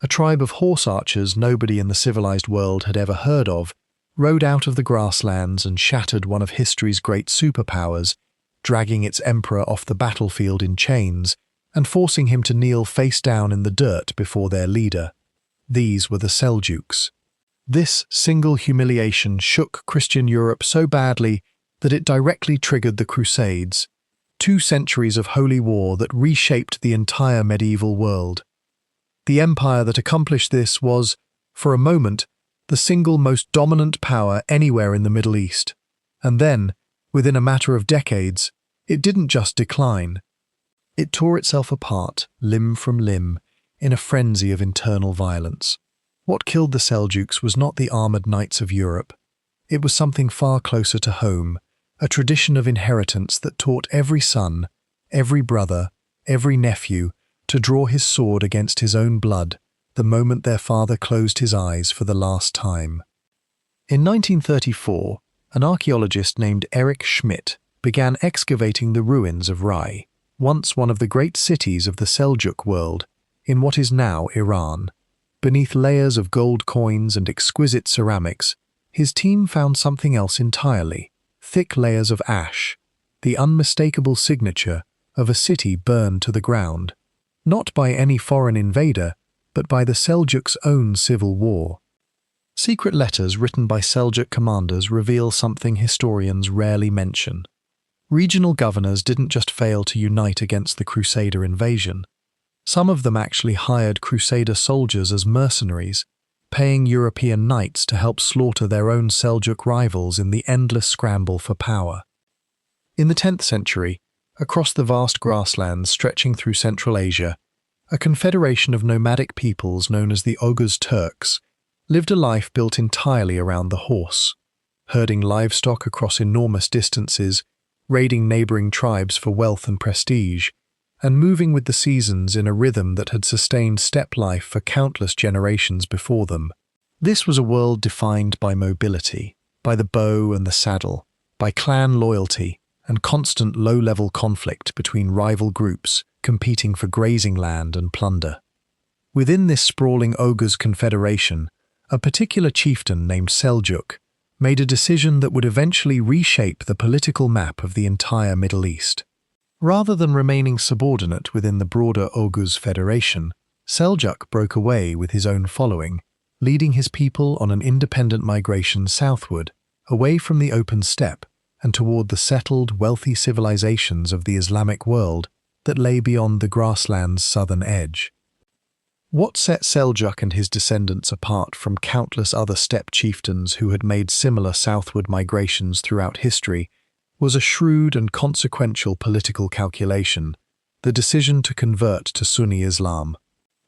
A tribe of horse archers nobody in the civilized world had ever heard of rode out of the grasslands and shattered one of history's great superpowers, dragging its emperor off the battlefield in chains and forcing him to kneel face down in the dirt before their leader. These were the Seljuks. This single humiliation shook Christian Europe so badly that it directly triggered the Crusades, 2 centuries of holy war that reshaped the entire medieval world. The empire that accomplished this was, for a moment, the single most dominant power anywhere in the Middle East. And then, within a matter of decades, it didn't just decline. It tore itself apart, limb from limb, in a frenzy of internal violence. What killed the Seljuks was not the armoured knights of Europe. It was something far closer to home, a tradition of inheritance that taught every son, every brother, every nephew to draw his sword against his own blood the moment their father closed his eyes for the last time. In 1934, an archaeologist named Erich Schmidt began excavating the ruins of Rai, once one of the great cities of the Seljuk world, in what is now Iran. Beneath layers of gold coins and exquisite ceramics, his team found something else entirely: thick layers of ash, the unmistakable signature of a city burned to the ground, not by any foreign invader, but by the Seljuks' own civil war. Secret letters written by Seljuk commanders reveal something historians rarely mention. Regional governors didn't just fail to unite against the Crusader invasion. Some of them actually hired Crusader soldiers as mercenaries, paying European knights to help slaughter their own Seljuk rivals in the endless scramble for power. In the 10th century, across the vast grasslands stretching through Central Asia, a confederation of nomadic peoples known as the Oghuz Turks lived a life built entirely around the horse, herding livestock across enormous distances, raiding neighboring tribes for wealth and prestige, and moving with the seasons in a rhythm that had sustained steppe life for countless generations before them. This was a world defined by mobility, by the bow and the saddle, by clan loyalty, and constant low-level conflict between rival groups competing for grazing land and plunder. Within this sprawling Oghuz confederation, a particular chieftain named Seljuk made a decision that would eventually reshape the political map of the entire Middle East. Rather than remaining subordinate within the broader Oghuz Federation, Seljuk broke away with his own following, leading his people on an independent migration southward, away from the open steppe and toward the settled, wealthy civilizations of the Islamic world that lay beyond the grassland's southern edge. What set Seljuk and his descendants apart from countless other steppe chieftains who had made similar southward migrations throughout history was a shrewd and consequential political calculation: the decision to convert to Sunni Islam.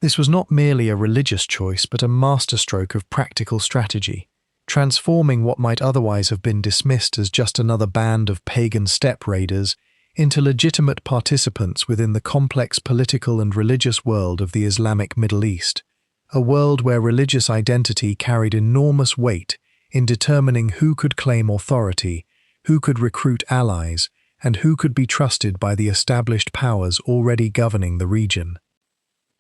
This was not merely a religious choice, but a masterstroke of practical strategy, transforming what might otherwise have been dismissed as just another band of pagan steppe raiders into legitimate participants within the complex political and religious world of the Islamic Middle East, a world where religious identity carried enormous weight in determining who could claim authority, who could recruit allies, and who could be trusted by the established powers already governing the region.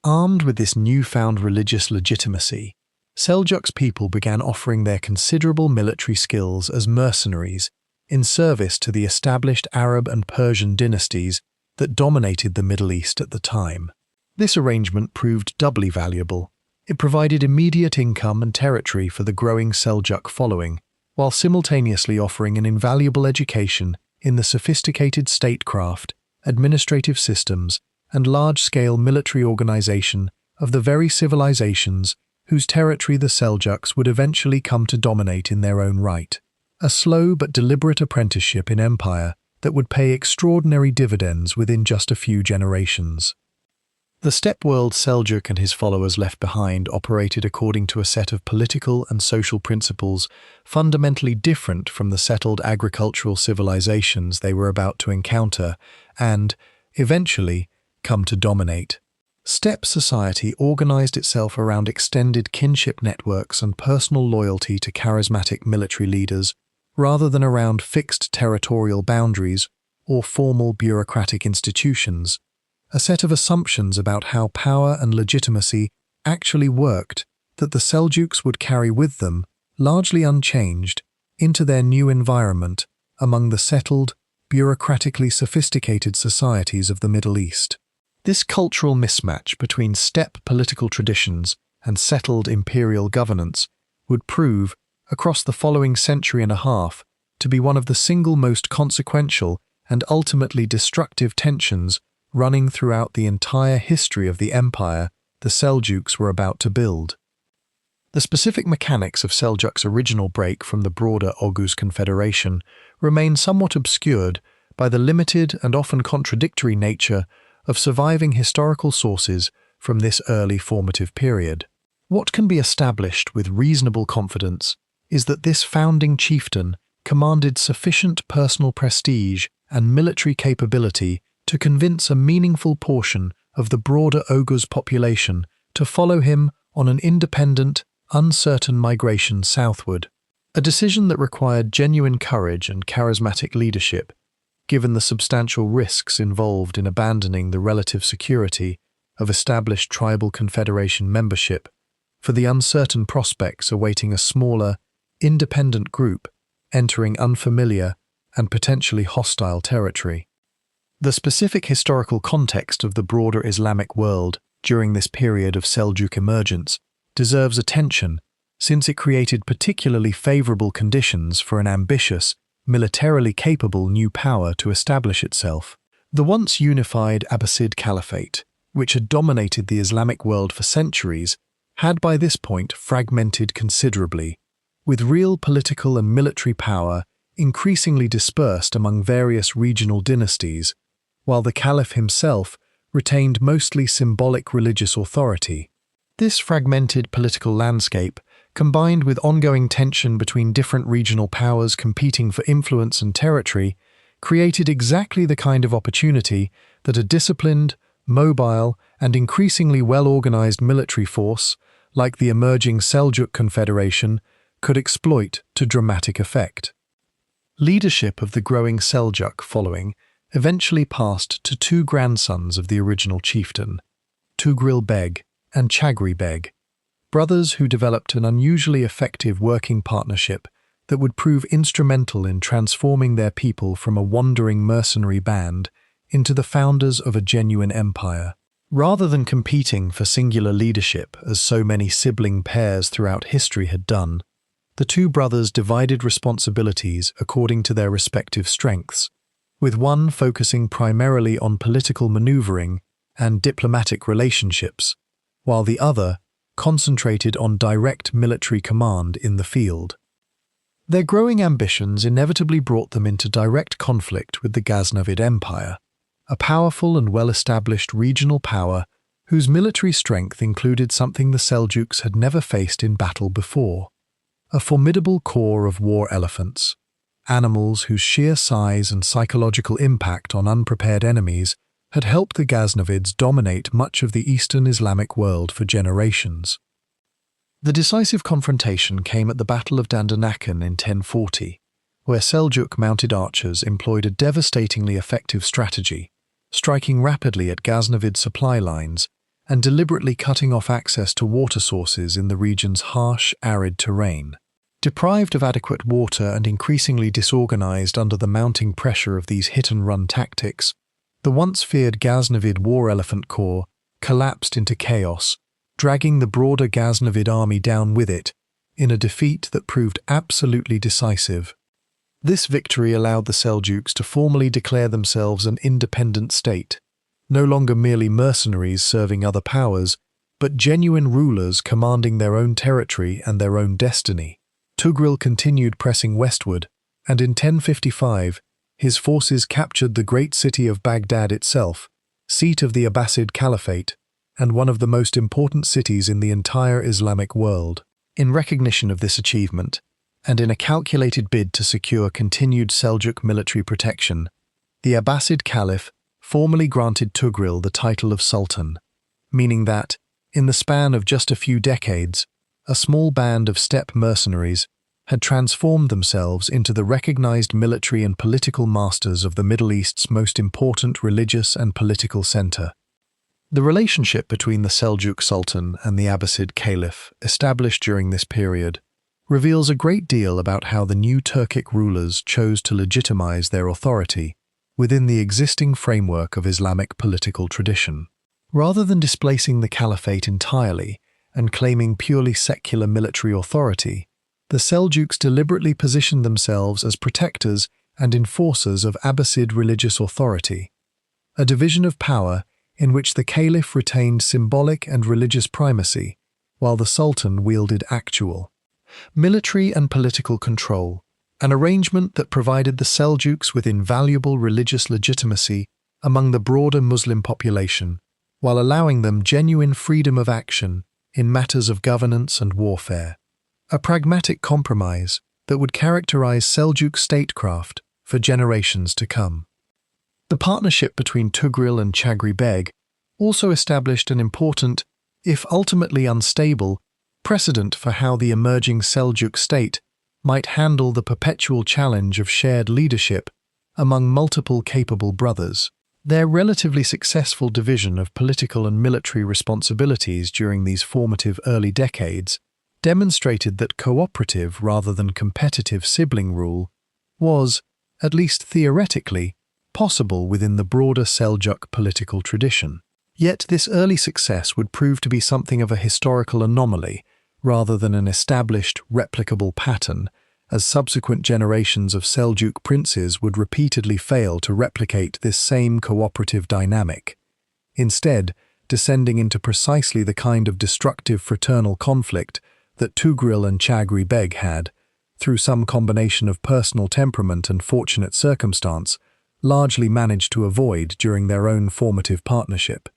Armed with this newfound religious legitimacy, Seljuk's people began offering their considerable military skills as mercenaries in service to the established Arab and Persian dynasties that dominated the Middle East at the time. This arrangement proved doubly valuable. It provided immediate income and territory for the growing Seljuk following, while simultaneously offering an invaluable education in the sophisticated statecraft, administrative systems, and large-scale military organization of the very civilizations whose territory the Seljuks would eventually come to dominate in their own right. A slow but deliberate apprenticeship in empire that would pay extraordinary dividends within just a few generations. The steppe world Seljuk and his followers left behind operated according to a set of political and social principles fundamentally different from the settled agricultural civilizations they were about to encounter and, eventually, come to dominate. Steppe society organized itself around extended kinship networks and personal loyalty to charismatic military leaders, rather than around fixed territorial boundaries or formal bureaucratic institutions, a set of assumptions about how power and legitimacy actually worked that the Seljuks would carry with them, largely unchanged, into their new environment among the settled, bureaucratically sophisticated societies of the Middle East. This cultural mismatch between steppe political traditions and settled imperial governance would prove, across the following century and a half, to be one of the single most consequential and ultimately destructive tensions running throughout the entire history of the empire the Seljuks were about to build. The specific mechanics of Seljuk's original break from the broader Oghuz Confederation remain somewhat obscured by the limited and often contradictory nature of surviving historical sources from this early formative period. What can be established with reasonable confidence is that this founding chieftain commanded sufficient personal prestige and military capability to convince a meaningful portion of the broader Oghuz population to follow him on an independent, uncertain migration southward, a decision that required genuine courage and charismatic leadership, given the substantial risks involved in abandoning the relative security of established tribal confederation membership for the uncertain prospects awaiting a smaller, independent group entering unfamiliar and potentially hostile territory. The specific historical context of the broader Islamic world during this period of Seljuk emergence deserves attention, since it created particularly favorable conditions for an ambitious, militarily capable new power to establish itself. The once unified Abbasid Caliphate, which had dominated the Islamic world for centuries, had by this point fragmented considerably, with real political and military power increasingly dispersed among various regional dynasties, while the Caliph himself retained mostly symbolic religious authority. This fragmented political landscape, combined with ongoing tension between different regional powers competing for influence and territory, created exactly the kind of opportunity that a disciplined, mobile, and increasingly well-organized military force, like the emerging Seljuk Confederation, could exploit to dramatic effect. Leadership of the growing Seljuk following eventually passed to two grandsons of the original chieftain, Tugril Beg and Chagri Beg, brothers who developed an unusually effective working partnership that would prove instrumental in transforming their people from a wandering mercenary band into the founders of a genuine empire. Rather than competing for singular leadership as so many sibling pairs throughout history had done, the two brothers divided responsibilities according to their respective strengths, with one focusing primarily on political maneuvering and diplomatic relationships, while the other concentrated on direct military command in the field. Their growing ambitions inevitably brought them into direct conflict with the Ghaznavid Empire, a powerful and well-established regional power whose military strength included something the Seljuks had never faced in battle before: a formidable corps of war elephants, animals whose sheer size and psychological impact on unprepared enemies had helped the Ghaznavids dominate much of the Eastern Islamic world for generations. The decisive confrontation came at the Battle of Dandanakan in 1040, where Seljuk mounted archers employed a devastatingly effective strategy, striking rapidly at Ghaznavid supply lines and deliberately cutting off access to water sources in the region's harsh, arid terrain. Deprived of adequate water and increasingly disorganized under the mounting pressure of these hit-and-run tactics, the once-feared Ghaznavid war elephant corps collapsed into chaos, dragging the broader Ghaznavid army down with it in a defeat that proved absolutely decisive. This victory allowed the Seljuks to formally declare themselves an independent state, no longer merely mercenaries serving other powers, but genuine rulers commanding their own territory and their own destiny. Tugril continued pressing westward, and in 1055, his forces captured the great city of Baghdad itself, seat of the Abbasid Caliphate, and one of the most important cities in the entire Islamic world. In recognition of this achievement, and in a calculated bid to secure continued Seljuk military protection, the Abbasid Caliph formally granted Tugril the title of Sultan, meaning that, in the span of just a few decades, a small band of steppe mercenaries had transformed themselves into the recognized military and political masters of the Middle East's most important religious and political center. The relationship between the Seljuk Sultan and the Abbasid Caliph, established during this period, reveals a great deal about how the new Turkic rulers chose to legitimize their authority within the existing framework of Islamic political tradition. Rather than displacing the caliphate entirely and claiming purely secular military authority, the Seljuks deliberately positioned themselves as protectors and enforcers of Abbasid religious authority, a division of power in which the caliph retained symbolic and religious primacy, while the sultan wielded actual military and political control, an arrangement that provided the Seljuks with invaluable religious legitimacy among the broader Muslim population, while allowing them genuine freedom of action in matters of governance and warfare. A pragmatic compromise that would characterize Seljuk statecraft for generations to come. The partnership between Tugril and Chagri Beg also established an important, if ultimately unstable, precedent for how the emerging Seljuk state might handle the perpetual challenge of shared leadership among multiple capable brothers. Their relatively successful division of political and military responsibilities during these formative early decades demonstrated that cooperative rather than competitive sibling rule was, at least theoretically, possible within the broader Seljuk political tradition. Yet this early success would prove to be something of a historical anomaly rather than an established, replicable pattern, as subsequent generations of Seljuk princes would repeatedly fail to replicate this same cooperative dynamic, instead descending into precisely the kind of destructive fraternal conflict that Tugril and Chagri Beg had, through some combination of personal temperament and fortunate circumstance, largely managed to avoid during their own formative partnership.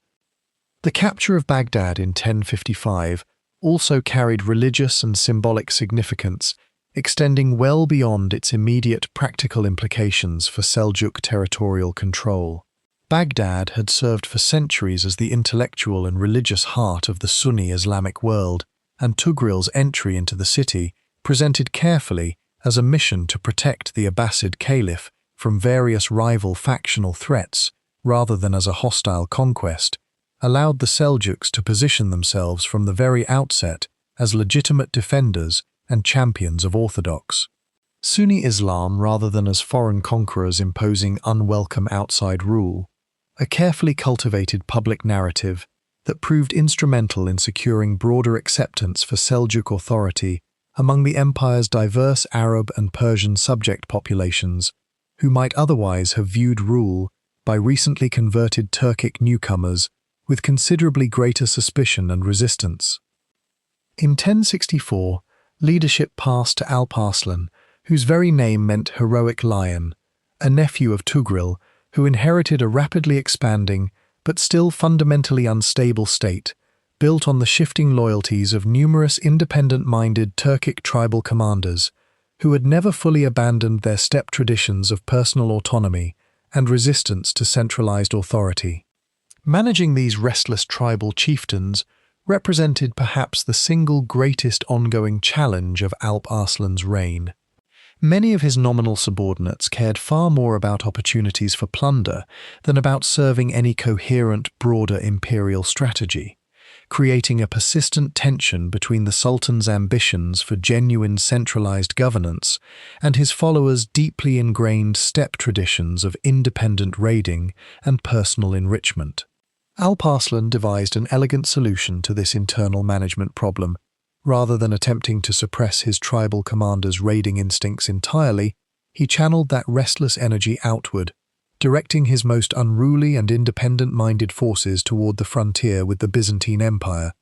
The capture of Baghdad in 1055 also carried religious and symbolic significance, extending well beyond its immediate practical implications for Seljuk territorial control. Baghdad had served for centuries as the intellectual and religious heart of the Sunni Islamic world, and Tugril's entry into the city, presented carefully as a mission to protect the Abbasid Caliph from various rival factional threats rather than as a hostile conquest, allowed the Seljuks to position themselves from the very outset as legitimate defenders and champions of orthodox Sunni Islam rather than as foreign conquerors imposing unwelcome outside rule, a carefully cultivated public narrative that proved instrumental in securing broader acceptance for Seljuk authority among the empire's diverse Arab and Persian subject populations, who might otherwise have viewed rule by recently converted Turkic newcomers with considerably greater suspicion and resistance. In 1064, leadership passed to Alp Arslan, whose very name meant heroic lion, a nephew of Tugril, who inherited a rapidly expanding but still fundamentally unstable state, built on the shifting loyalties of numerous independent-minded Turkic tribal commanders, who had never fully abandoned their steppe traditions of personal autonomy and resistance to centralized authority. Managing these restless tribal chieftains represented perhaps the single greatest ongoing challenge of Alp Arslan's reign. Many of his nominal subordinates cared far more about opportunities for plunder than about serving any coherent, broader imperial strategy, creating a persistent tension between the Sultan's ambitions for genuine centralized governance and his followers' deeply ingrained steppe traditions of independent raiding and personal enrichment. Alp Arslan devised an elegant solution to this internal management problem. Rather than attempting to suppress his tribal commanders' raiding instincts entirely, he channeled that restless energy outward, directing his most unruly and independent-minded forces toward the frontier with the Byzantine Empire,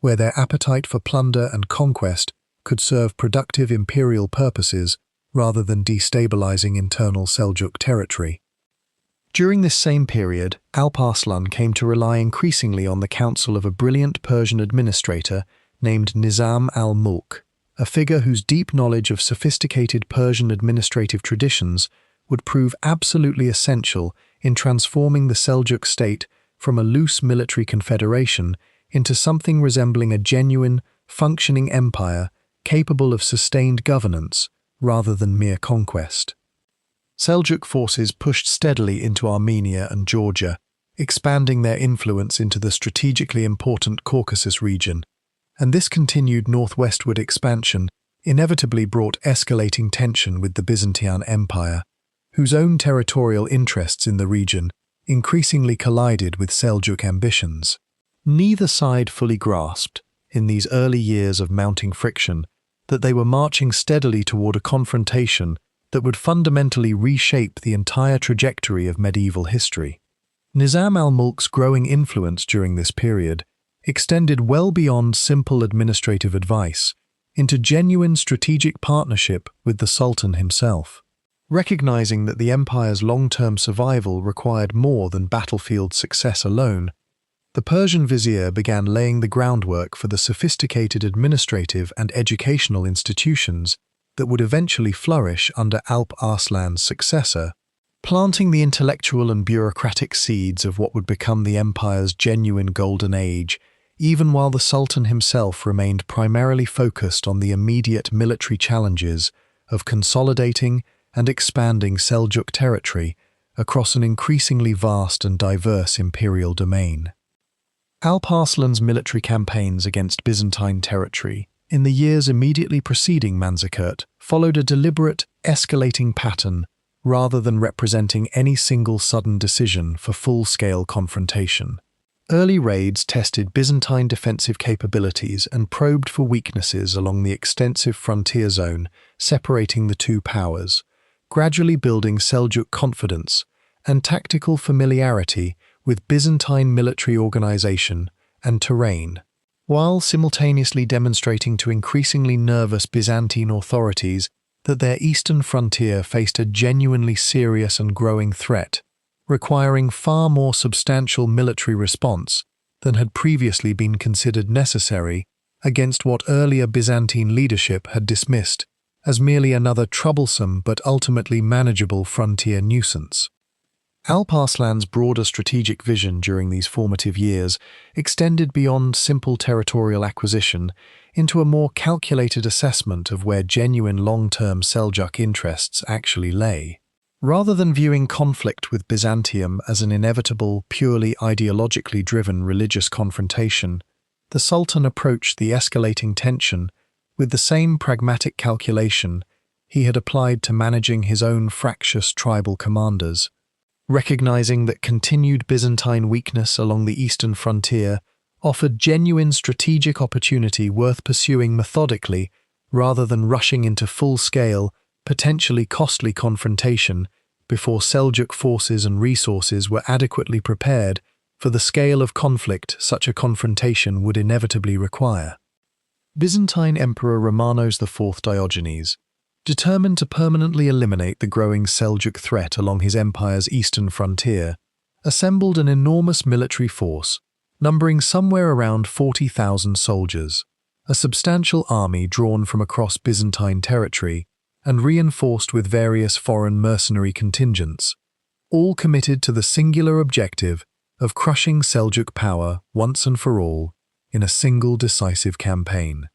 where their appetite for plunder and conquest could serve productive imperial purposes rather than destabilizing internal Seljuk territory. During this same period, Alp Arslan came to rely increasingly on the counsel of a brilliant Persian administrator named Nizam al-Mulk, a figure whose deep knowledge of sophisticated Persian administrative traditions would prove absolutely essential in transforming the Seljuk state from a loose military confederation into something resembling a genuine, functioning empire capable of sustained governance rather than mere conquest. Seljuk forces pushed steadily into Armenia and Georgia, expanding their influence into the strategically important Caucasus region, and this continued northwestward expansion inevitably brought escalating tension with the Byzantine Empire, whose own territorial interests in the region increasingly collided with Seljuk ambitions. Neither side fully grasped, in these early years of mounting friction, that they were marching steadily toward a confrontation that would fundamentally reshape the entire trajectory of medieval history. Nizam al-Mulk's growing influence during this period extended well beyond simple administrative advice into genuine strategic partnership with the Sultan himself. Recognizing that the empire's long-term survival required more than battlefield success alone, the Persian vizier began laying the groundwork for the sophisticated administrative and educational institutions that would eventually flourish under Alp Arslan's successor, planting the intellectual and bureaucratic seeds of what would become the empire's genuine golden age, even while the Sultan himself remained primarily focused on the immediate military challenges of consolidating and expanding Seljuk territory across an increasingly vast and diverse imperial domain. Alp Arslan's military campaigns against Byzantine territory in the years immediately preceding Manzikert followed a deliberate, escalating pattern rather than representing any single sudden decision for full-scale confrontation. Early raids tested Byzantine defensive capabilities and probed for weaknesses along the extensive frontier zone separating the two powers, gradually building Seljuk confidence and tactical familiarity with Byzantine military organization and terrain, while simultaneously demonstrating to increasingly nervous Byzantine authorities that their eastern frontier faced a genuinely serious and growing threat, requiring far more substantial military response than had previously been considered necessary against what earlier Byzantine leadership had dismissed as merely another troublesome but ultimately manageable frontier nuisance. Alp Arslan's broader strategic vision during these formative years extended beyond simple territorial acquisition into a more calculated assessment of where genuine long-term Seljuk interests actually lay. Rather than viewing conflict with Byzantium as an inevitable, purely ideologically driven religious confrontation, the Sultan approached the escalating tension with the same pragmatic calculation he had applied to managing his own fractious tribal commanders. Recognizing that continued Byzantine weakness along the eastern frontier offered genuine strategic opportunity worth pursuing methodically rather than rushing into full-scale, potentially costly confrontation before Seljuk forces and resources were adequately prepared for the scale of conflict such a confrontation would inevitably require. Byzantine Emperor Romanos IV Diogenes, determined to permanently eliminate the growing Seljuk threat along his empire's eastern frontier, assembled an enormous military force, numbering somewhere around 40,000 soldiers, a substantial army drawn from across Byzantine territory and reinforced with various foreign mercenary contingents, all committed to the singular objective of crushing Seljuk power once and for all in a single decisive campaign.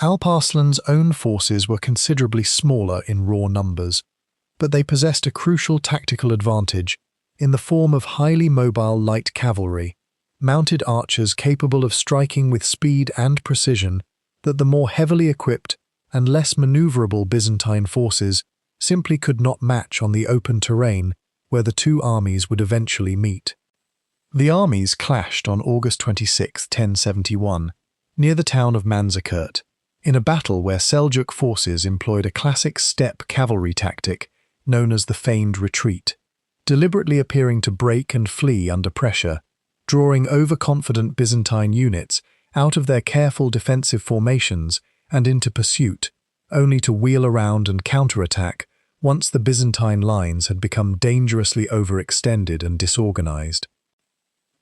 Alp Arslan's own forces were considerably smaller in raw numbers, but they possessed a crucial tactical advantage in the form of highly mobile light cavalry, mounted archers capable of striking with speed and precision that the more heavily equipped and less maneuverable Byzantine forces simply could not match on the open terrain where the two armies would eventually meet. The armies clashed on August 26, 1071, near the town of Manzikert, in a battle where Seljuk forces employed a classic steppe cavalry tactic known as the feigned retreat, deliberately appearing to break and flee under pressure, drawing overconfident Byzantine units out of their careful defensive formations and into pursuit, only to wheel around and counterattack once the Byzantine lines had become dangerously overextended and disorganized.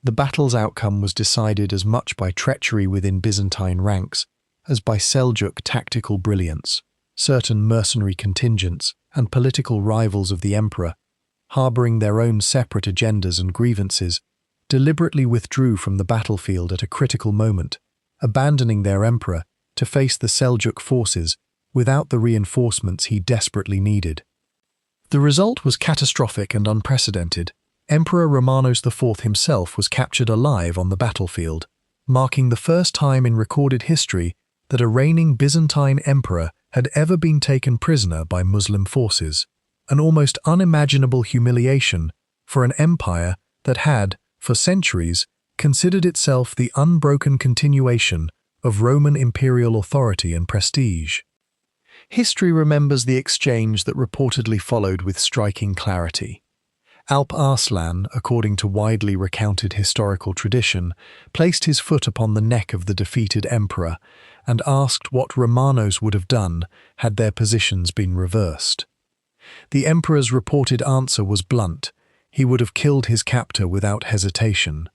The battle's outcome was decided as much by treachery within Byzantine ranks as by Seljuk tactical brilliance. Certain mercenary contingents and political rivals of the emperor, harboring their own separate agendas and grievances, deliberately withdrew from the battlefield at a critical moment, abandoning their emperor to face the Seljuk forces without the reinforcements he desperately needed. The result was catastrophic and unprecedented, Emperor Romanos IV himself was captured alive on the battlefield, marking the first time in recorded history that a reigning Byzantine emperor had ever been taken prisoner by Muslim forces, an almost unimaginable humiliation for an empire that had, for centuries, considered itself the unbroken continuation of Roman imperial authority and prestige. History remembers the exchange that reportedly followed with striking clarity. Alp Arslan, according to widely recounted historical tradition, placed his foot upon the neck of the defeated emperor and asked what Romanos would have done had their positions been reversed. The emperor's reported answer was blunt: he would have killed his captor without hesitation.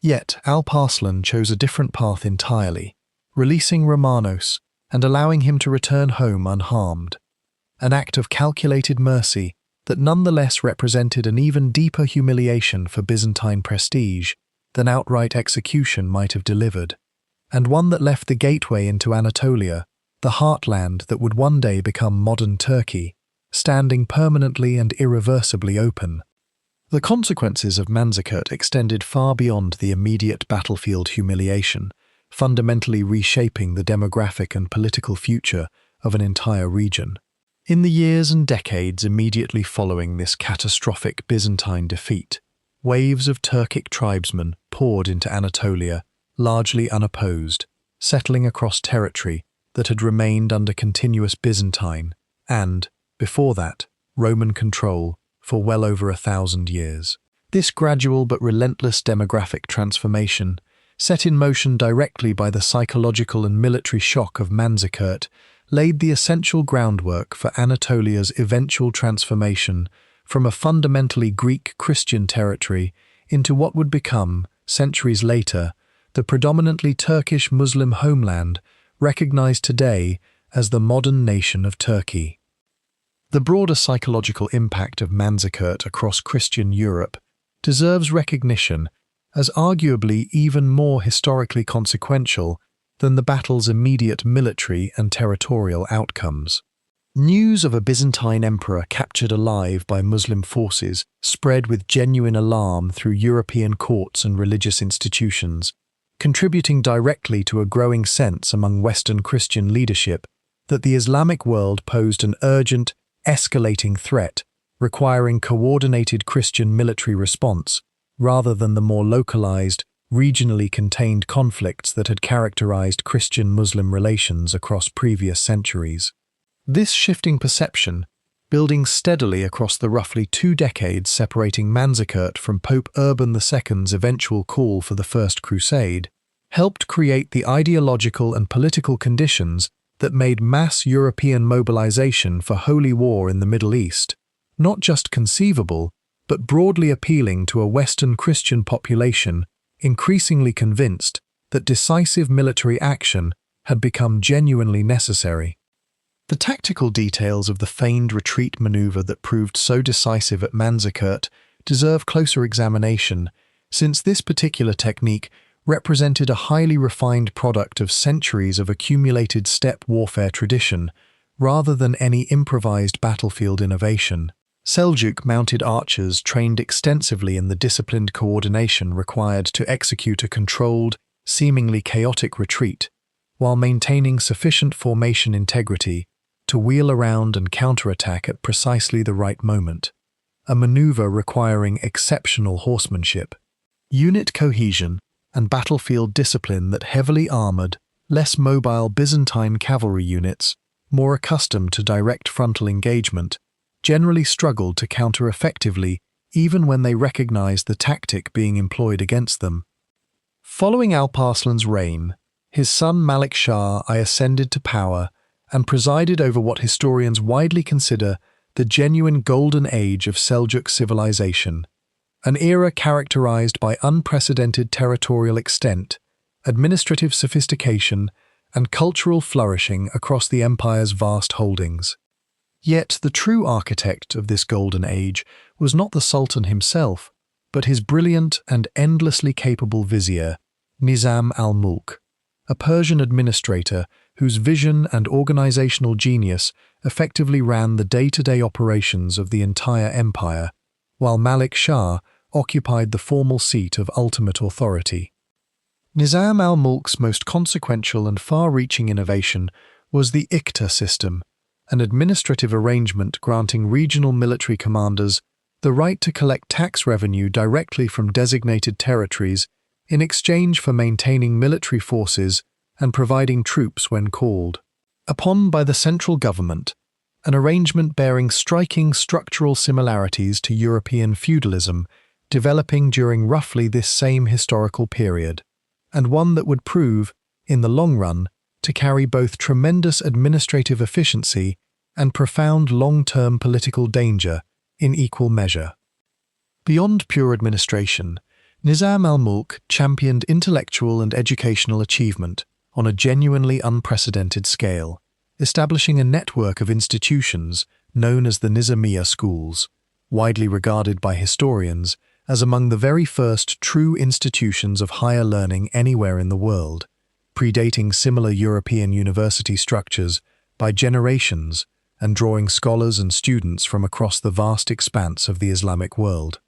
Yet Alp Arslan chose a different path entirely, releasing Romanos and allowing him to return home unharmed, an act of calculated mercy that nonetheless represented an even deeper humiliation for Byzantine prestige than outright execution might have delivered, and one that left the gateway into Anatolia, the heartland that would one day become modern Turkey, standing permanently and irreversibly open. The consequences of Manzikert extended far beyond the immediate battlefield humiliation, fundamentally reshaping the demographic and political future of an entire region. In the years and decades immediately following this catastrophic Byzantine defeat, waves of Turkic tribesmen poured into Anatolia, largely unopposed, settling across territory that had remained under continuous Byzantine and, before that, Roman control for well over 1,000 years. This gradual but relentless demographic transformation, set in motion directly by the psychological and military shock of Manzikert, laid the essential groundwork for Anatolia's eventual transformation from a fundamentally Greek Christian territory into what would become, centuries later, the predominantly Turkish Muslim homeland recognized today as the modern nation of Turkey. The broader psychological impact of Manzikert across Christian Europe deserves recognition as arguably even more historically consequential than the battle's immediate military and territorial outcomes. News of a Byzantine emperor captured alive by Muslim forces spread with genuine alarm through European courts and religious institutions, contributing directly to a growing sense among Western Christian leadership that the Islamic world posed an urgent, escalating threat requiring coordinated Christian military response rather than the more localized, regionally contained conflicts that had characterized Christian-Muslim relations across previous centuries. This shifting perception, building steadily across the roughly 2 decades separating Manzikert from Pope Urban II's eventual call for the First Crusade, helped create the ideological and political conditions that made mass European mobilization for holy war in the Middle East not just conceivable, but broadly appealing to a Western Christian population increasingly convinced that decisive military action had become genuinely necessary. The tactical details of the feigned retreat maneuver that proved so decisive at Manzikert deserve closer examination, since this particular technique represented a highly refined product of centuries of accumulated steppe warfare tradition, rather than any improvised battlefield innovation. Seljuk mounted archers trained extensively in the disciplined coordination required to execute a controlled, seemingly chaotic retreat, while maintaining sufficient formation integrity to wheel around and counterattack at precisely the right moment, a maneuver requiring exceptional horsemanship, unit cohesion, and battlefield discipline that heavily armored, less mobile Byzantine cavalry units, more accustomed to direct frontal engagement, generally struggled to counter effectively even when they recognized the tactic being employed against them. Following Alp Arslan's reign, his son Malik Shah I ascended to power and presided over what historians widely consider the genuine golden age of Seljuk civilization, an era characterized by unprecedented territorial extent, administrative sophistication, and cultural flourishing across the empire's vast holdings. Yet the true architect of this golden age was not the Sultan himself, but his brilliant and endlessly capable vizier, Nizam al-Mulk, a Persian administrator whose vision and organizational genius effectively ran the day-to-day operations of the entire empire, while Malik Shah occupied the formal seat of ultimate authority. Nizam al-Mulk's most consequential and far-reaching innovation was the ICTA system, an administrative arrangement granting regional military commanders the right to collect tax revenue directly from designated territories in exchange for maintaining military forces and providing troops when called upon by the central government, an arrangement bearing striking structural similarities to European feudalism developing during roughly this same historical period, and one that would prove, in the long run, to carry both tremendous administrative efficiency and profound long-term political danger in equal measure. Beyond pure administration, Nizam al-Mulk championed intellectual and educational achievement on a genuinely unprecedented scale, establishing a network of institutions known as the Nizamiya schools, widely regarded by historians as among the very first true institutions of higher learning anywhere in the world, predating similar European university structures by generations and drawing scholars and students from across the vast expanse of the Islamic world.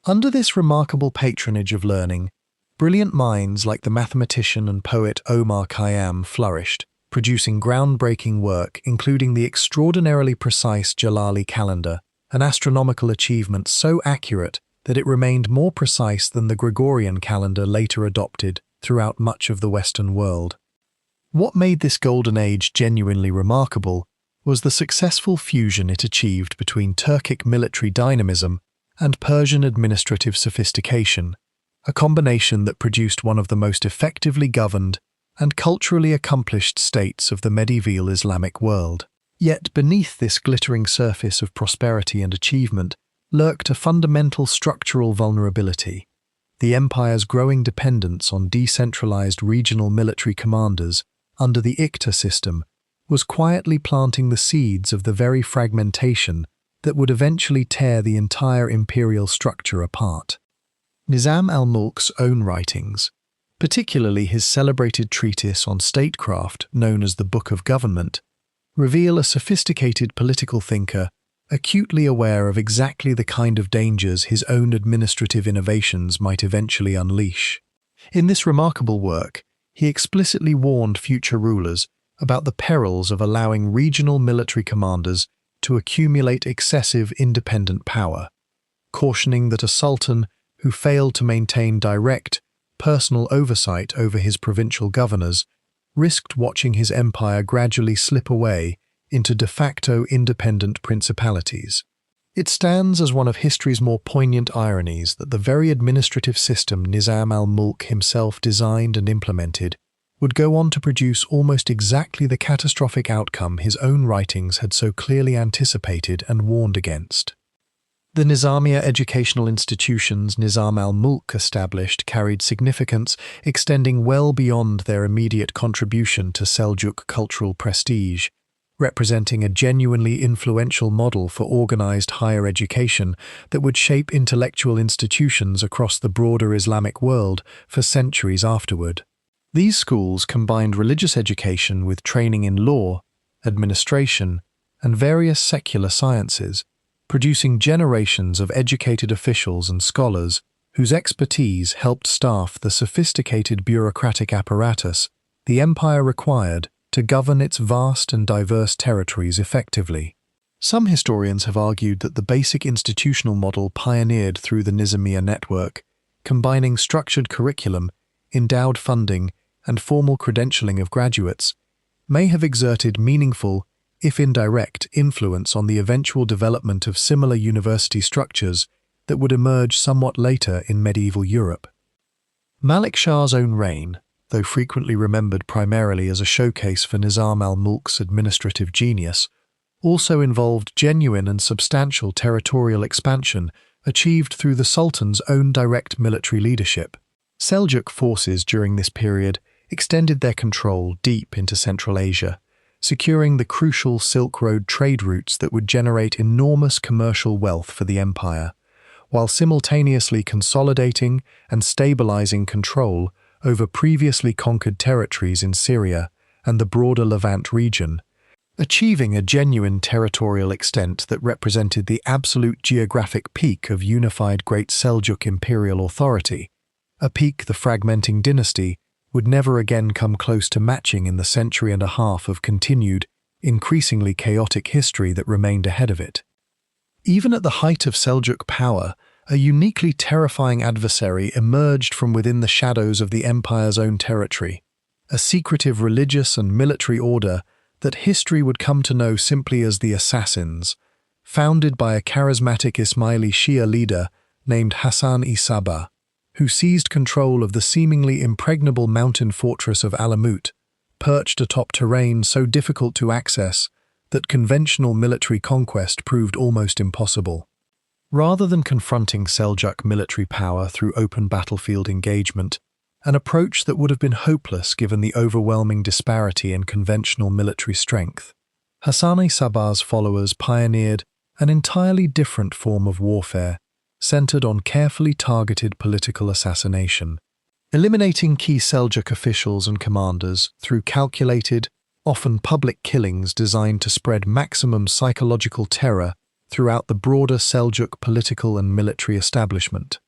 Under this remarkable patronage of learning, brilliant minds like the mathematician and poet Omar Khayyam flourished, producing groundbreaking work including the extraordinarily precise Jalali calendar, an astronomical achievement so accurate that it remained more precise than the Gregorian calendar later adopted throughout much of the Western world. What made this golden age genuinely remarkable was the successful fusion it achieved between Turkic military dynamism and Persian administrative sophistication, a combination that produced one of the most effectively governed and culturally accomplished states of the medieval Islamic world. Yet beneath this glittering surface of prosperity and achievement lurked a fundamental structural vulnerability: the empire's growing dependence on decentralized regional military commanders under the ICTA system was quietly planting the seeds of the very fragmentation that would eventually tear the entire imperial structure apart. Nizam al-Mulk's own writings, particularly his celebrated treatise on statecraft known as the Book of Government, reveal a sophisticated political thinker acutely aware of exactly the kind of dangers his own administrative innovations might eventually unleash. In this remarkable work, he explicitly warned future rulers about the perils of allowing regional military commanders to accumulate excessive independent power, cautioning that a sultan who failed to maintain direct, personal oversight over his provincial governors risked watching his empire gradually slip away into de facto independent principalities. It stands as one of history's more poignant ironies that the very administrative system Nizam al-Mulk himself designed and implemented would go on to produce almost exactly the catastrophic outcome his own writings had so clearly anticipated and warned against. The Nizamiya educational institutions Nizam al-Mulk established carried significance extending well beyond their immediate contribution to Seljuk cultural prestige, representing a genuinely influential model for organized higher education that would shape intellectual institutions across the broader Islamic world for centuries afterward. These schools combined religious education with training in law, administration, and various secular sciences, producing generations of educated officials and scholars whose expertise helped staff the sophisticated bureaucratic apparatus the empire required to govern its vast and diverse territories effectively. Some historians have argued that the basic institutional model pioneered through the Nizamiya network, combining structured curriculum, endowed funding, and formal credentialing of graduates, may have exerted meaningful, if indirect, influence on the eventual development of similar university structures that would emerge somewhat later in medieval Europe. Malik Shah's own reign, though frequently remembered primarily as a showcase for Nizam al-Mulk's administrative genius, also involved genuine and substantial territorial expansion achieved through the Sultan's own direct military leadership. Seljuk forces during this period extended their control deep into Central Asia, securing the crucial Silk Road trade routes that would generate enormous commercial wealth for the empire, while simultaneously consolidating and stabilizing control over previously conquered territories in Syria and the broader Levant region, achieving a genuine territorial extent that represented the absolute geographic peak of unified Great Seljuk imperial authority, a peak the fragmenting dynasty would never again come close to matching in the century and a half of continued, increasingly chaotic history that remained ahead of it. Even at the height of Seljuk power, a uniquely terrifying adversary emerged from within the shadows of the empire's own territory, a secretive religious and military order that history would come to know simply as the Assassins, founded by a charismatic Ismaili Shia leader named Hassan-i Sabbah, who seized control of the seemingly impregnable mountain fortress of Alamut, perched atop terrain so difficult to access that conventional military conquest proved almost impossible. Rather than confronting Seljuk military power through open battlefield engagement, an approach that would have been hopeless given the overwhelming disparity in conventional military strength, Hassan-i Sabbah's followers pioneered an entirely different form of warfare, centered on carefully targeted political assassination, eliminating key Seljuk officials and commanders through calculated, often public killings designed to spread maximum psychological terror throughout the broader Seljuk political and military establishment.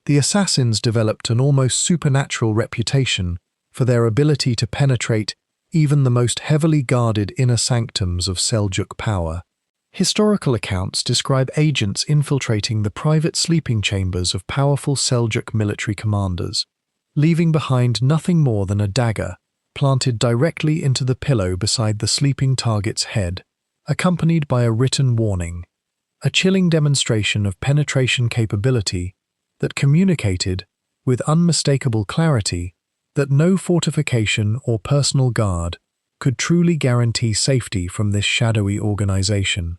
The assassins developed an almost supernatural reputation for their ability to penetrate even the most heavily guarded inner sanctums of Seljuk power. Historical accounts describe agents infiltrating the private sleeping chambers of powerful Seljuk military commanders, leaving behind nothing more than a dagger planted directly into the pillow beside the sleeping target's head, accompanied by a written warning, a chilling demonstration of penetration capability that communicated, with unmistakable clarity, that no fortification or personal guard could truly guarantee safety from this shadowy organization.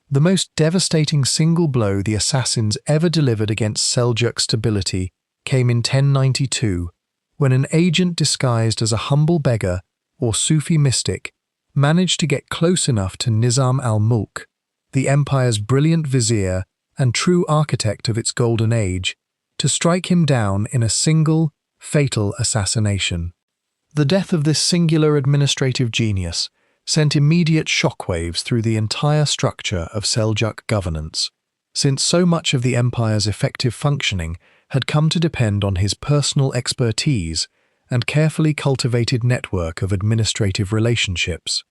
The most devastating single blow the assassins ever delivered against Seljuk stability came in 1092, when an agent disguised as a humble beggar or Sufi mystic managed to get close enough to Nizam al-Mulk, the empire's brilliant vizier and true architect of its golden age, to strike him down in a single, fatal assassination. The death of this singular administrative genius sent immediate shockwaves through the entire structure of Seljuk governance, since so much of the empire's effective functioning had come to depend on his personal expertise and carefully cultivated network of administrative relationships.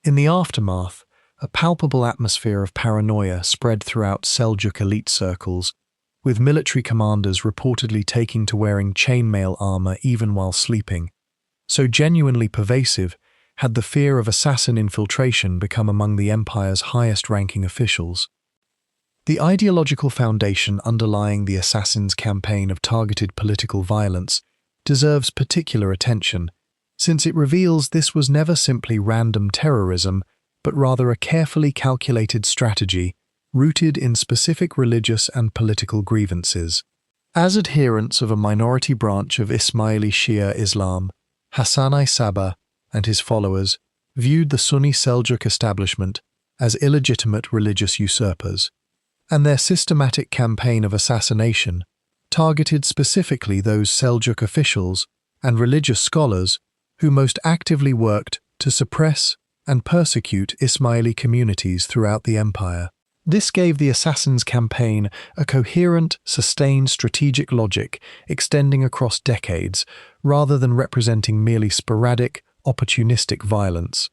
In the aftermath, a palpable atmosphere of paranoia spread throughout Seljuk elite circles, with military commanders reportedly taking to wearing chainmail armor even while sleeping. So genuinely pervasive had the fear of assassin infiltration become among the empire's highest-ranking officials. The ideological foundation underlying the assassins' campaign of targeted political violence deserves particular attention, since it reveals this was never simply random terrorism, but rather a carefully calculated strategy rooted in specific religious and political grievances. As adherents of a minority branch of Ismaili Shia Islam, Hassan-i Sabbah and his followers viewed the Sunni Seljuk establishment as illegitimate religious usurpers, and their systematic campaign of assassination targeted specifically those Seljuk officials and religious scholars who most actively worked to suppress and persecute Ismaili communities throughout the empire. This gave the assassins' campaign a coherent, sustained strategic logic extending across decades, rather than representing merely sporadic, opportunistic violence,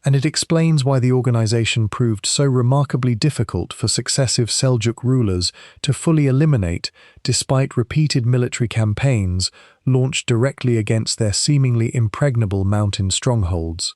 and it explains why the organization proved so remarkably difficult for successive Seljuk rulers to fully eliminate, despite repeated military campaigns launched directly against their seemingly impregnable mountain strongholds.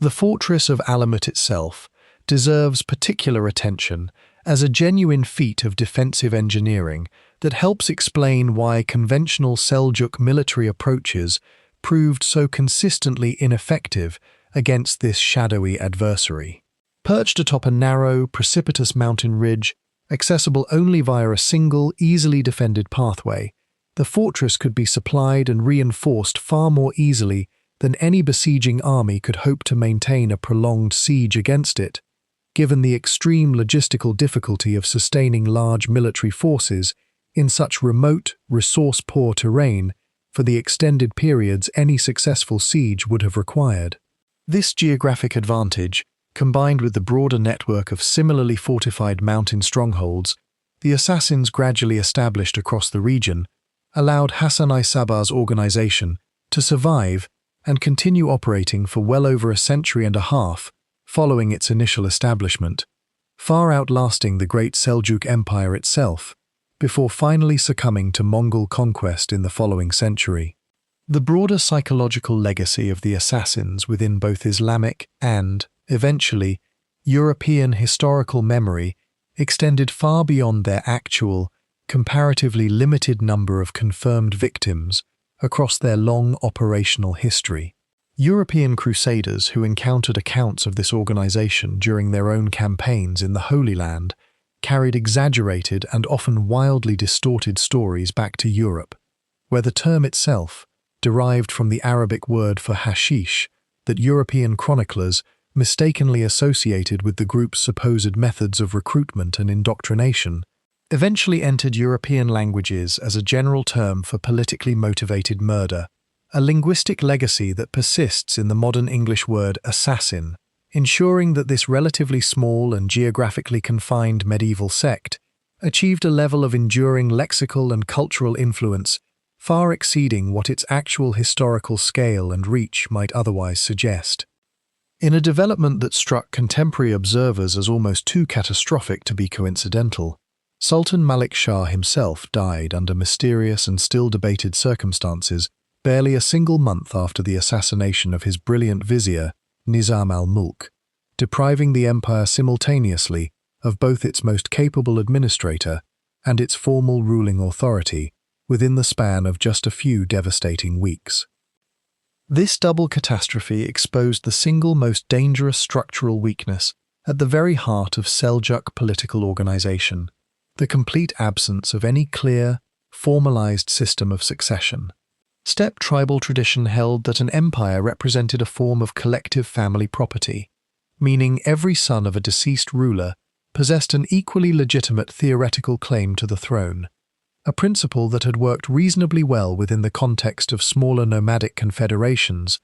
The fortress of Alamut itself deserves particular attention as a genuine feat of defensive engineering that helps explain why conventional Seljuk military approaches proved so consistently ineffective against this shadowy adversary. Perched atop a narrow, precipitous mountain ridge, accessible only via a single, easily defended pathway, the fortress could be supplied and reinforced far more easily than any besieging army could hope to maintain a prolonged siege against it, given the extreme logistical difficulty of sustaining large military forces in such remote, resource-poor terrain for the extended periods any successful siege would have required. This geographic advantage, combined with the broader network of similarly fortified mountain strongholds the assassins gradually established across the region, allowed Hassan I Sabbah's organization to survive and continue operating for well over a century and a half following its initial establishment, far outlasting the great Seljuk Empire itself, before finally succumbing to Mongol conquest in the following century. The broader psychological legacy of the assassins within both Islamic and, eventually, European historical memory extended far beyond their actual, comparatively limited number of confirmed victims across their long operational history. European crusaders who encountered accounts of this organization during their own campaigns in the Holy Land carried exaggerated and often wildly distorted stories back to Europe, where the term itself, derived from the Arabic word for hashish, that European chroniclers mistakenly associated with the group's supposed methods of recruitment and indoctrination, eventually entered European languages as a general term for politically motivated murder, a linguistic legacy that persists in the modern English word assassin, ensuring that this relatively small and geographically confined medieval sect achieved a level of enduring lexical and cultural influence far exceeding what its actual historical scale and reach might otherwise suggest. In a development that struck contemporary observers as almost too catastrophic to be coincidental, Sultan Malik Shah himself died under mysterious and still debated circumstances barely a single month after the assassination of his brilliant vizier, Nizam al-Mulk, depriving the empire simultaneously of both its most capable administrator and its formal ruling authority within the span of just a few devastating weeks. This double catastrophe exposed the single most dangerous structural weakness at the very heart of Seljuk political organization, the complete absence of any clear, formalized system of succession. Steppe tribal tradition held that an empire represented a form of collective family property, meaning every son of a deceased ruler possessed an equally legitimate theoretical claim to the throne, a principle that had worked reasonably well within the context of smaller nomadic confederations,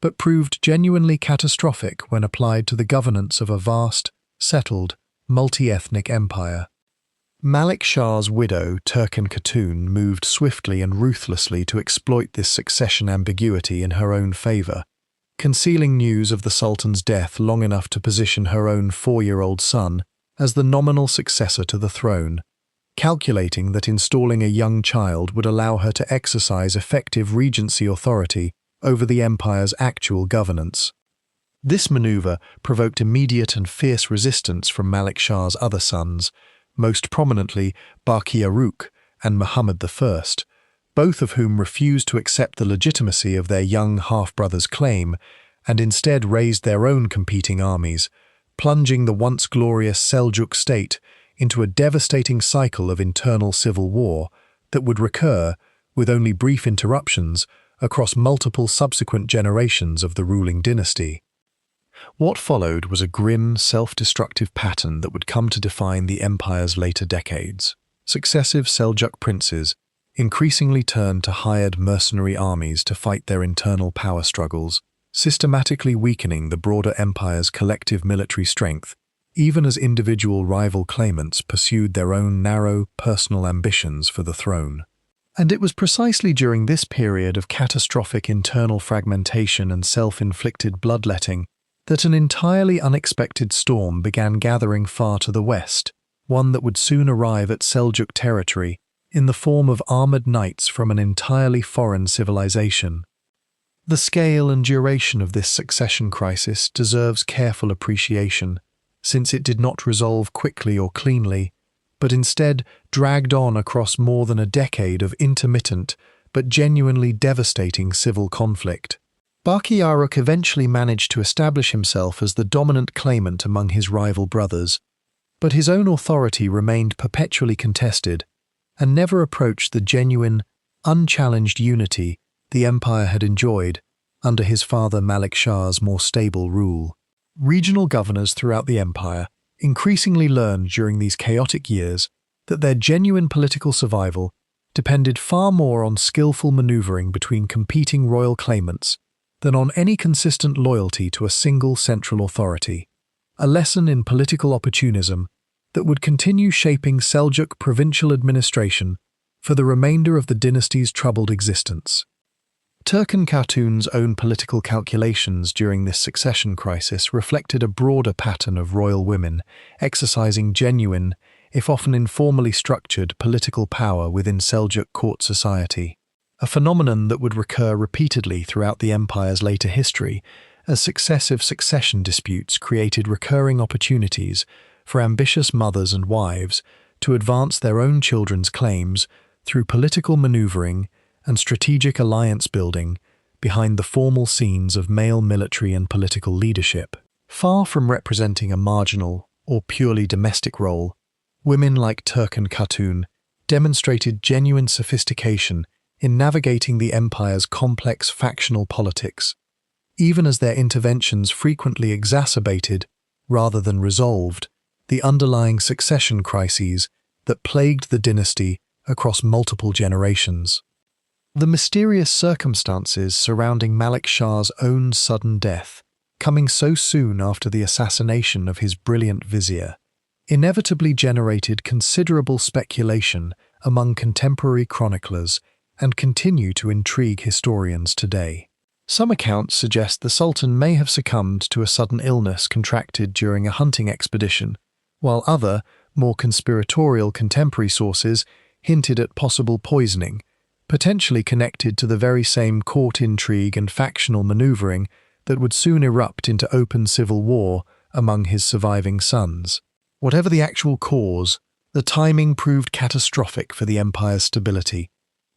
but proved genuinely catastrophic when applied to the governance of a vast, settled, multi-ethnic empire. Malik Shah's widow, Turkan Khatun, moved swiftly and ruthlessly to exploit this succession ambiguity in her own favor, concealing news of the Sultan's death long enough to position her own 4-year-old son as the nominal successor to the throne, calculating that installing a young child would allow her to exercise effective regency authority over the empire's actual governance. This maneuver provoked immediate and fierce resistance from Malik Shah's other sons, most prominently Barkiyaruk and Muhammad I, both of whom refused to accept the legitimacy of their young half-brother's claim and instead raised their own competing armies, plunging the once glorious Seljuk state into a devastating cycle of internal civil war that would recur, with only brief interruptions, across multiple subsequent generations of the ruling dynasty. What followed was a grim, self-destructive pattern that would come to define the empire's later decades. Successive Seljuk princes increasingly turned to hired mercenary armies to fight their internal power struggles, systematically weakening the broader empire's collective military strength, even as individual rival claimants pursued their own narrow, personal ambitions for the throne. And it was precisely during this period of catastrophic internal fragmentation and self-inflicted bloodletting that an entirely unexpected storm began gathering far to the west, one that would soon arrive at Seljuk territory in the form of armored knights from an entirely foreign civilization. The scale and duration of this succession crisis deserves careful appreciation, since it did not resolve quickly or cleanly, but instead dragged on across more than a decade of intermittent but genuinely devastating civil conflict. Barkiyaruk eventually managed to establish himself as the dominant claimant among his rival brothers, but his own authority remained perpetually contested and never approached the genuine, unchallenged unity the empire had enjoyed under his father Malik Shah's more stable rule. Regional governors throughout the empire increasingly learned during these chaotic years that their genuine political survival depended far more on skillful maneuvering between competing royal claimants than on any consistent loyalty to a single central authority, a lesson in political opportunism that would continue shaping Seljuk provincial administration for the remainder of the dynasty's troubled existence. Turkan Khatun's own political calculations during this succession crisis reflected a broader pattern of royal women exercising genuine, if often informally structured, political power within Seljuk court society, a phenomenon that would recur repeatedly throughout the empire's later history as successive succession disputes created recurring opportunities for ambitious mothers and wives to advance their own children's claims through political maneuvering and strategic alliance building behind the formal scenes of male military and political leadership. Far from representing a marginal or purely domestic role, women like Turkan Khatun demonstrated genuine sophistication in navigating the empire's complex factional politics, even as their interventions frequently exacerbated, rather than resolved, the underlying succession crises that plagued the dynasty across multiple generations. The mysterious circumstances surrounding Malik Shah's own sudden death, coming so soon after the assassination of his brilliant vizier, inevitably generated considerable speculation among contemporary chroniclers and continue to intrigue historians today. Some accounts suggest the Sultan may have succumbed to a sudden illness contracted during a hunting expedition, while other, more conspiratorial contemporary sources hinted at possible poisoning, potentially connected to the very same court intrigue and factional maneuvering that would soon erupt into open civil war among his surviving sons. Whatever the actual cause, the timing proved catastrophic for the empire's stability,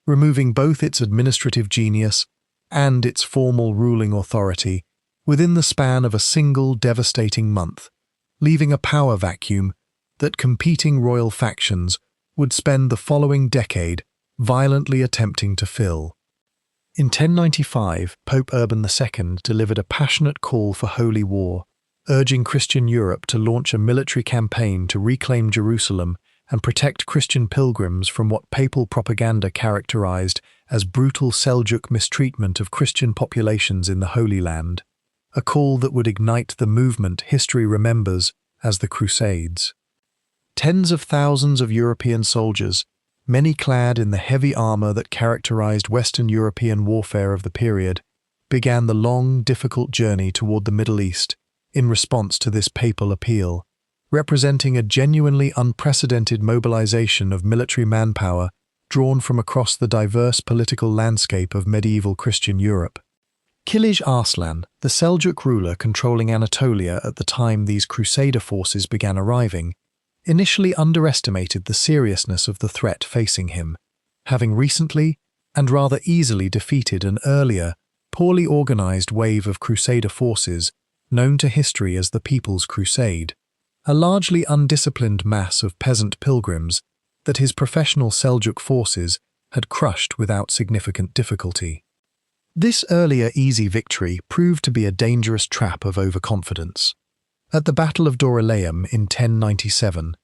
removing both its administrative genius and its formal ruling authority within the span of a single devastating month, leaving a power vacuum that competing royal factions would spend the following decade violently attempting to fill. In 1095, Pope Urban II delivered a passionate call for holy war, urging Christian Europe to launch a military campaign to reclaim Jerusalem and protect Christian pilgrims from what papal propaganda characterized as brutal Seljuk mistreatment of Christian populations in the Holy Land, a call that would ignite the movement history remembers as the Crusades. Tens of thousands of European soldiers, many clad in the heavy armor that characterized Western European warfare of the period, began the long, difficult journey toward the Middle East in response to this papal appeal, representing a genuinely unprecedented mobilization of military manpower drawn from across the diverse political landscape of medieval Christian Europe. Kilij Arslan, the Seljuk ruler controlling Anatolia at the time these crusader forces began arriving, initially underestimated the seriousness of the threat facing him, having recently and rather easily defeated an earlier, poorly organized wave of crusader forces known to history as the People's Crusade, a largely undisciplined mass of peasant pilgrims that his professional Seljuk forces had crushed without significant difficulty. This earlier easy victory proved to be a dangerous trap of overconfidence. At the Battle of Dorylaeum in 1097,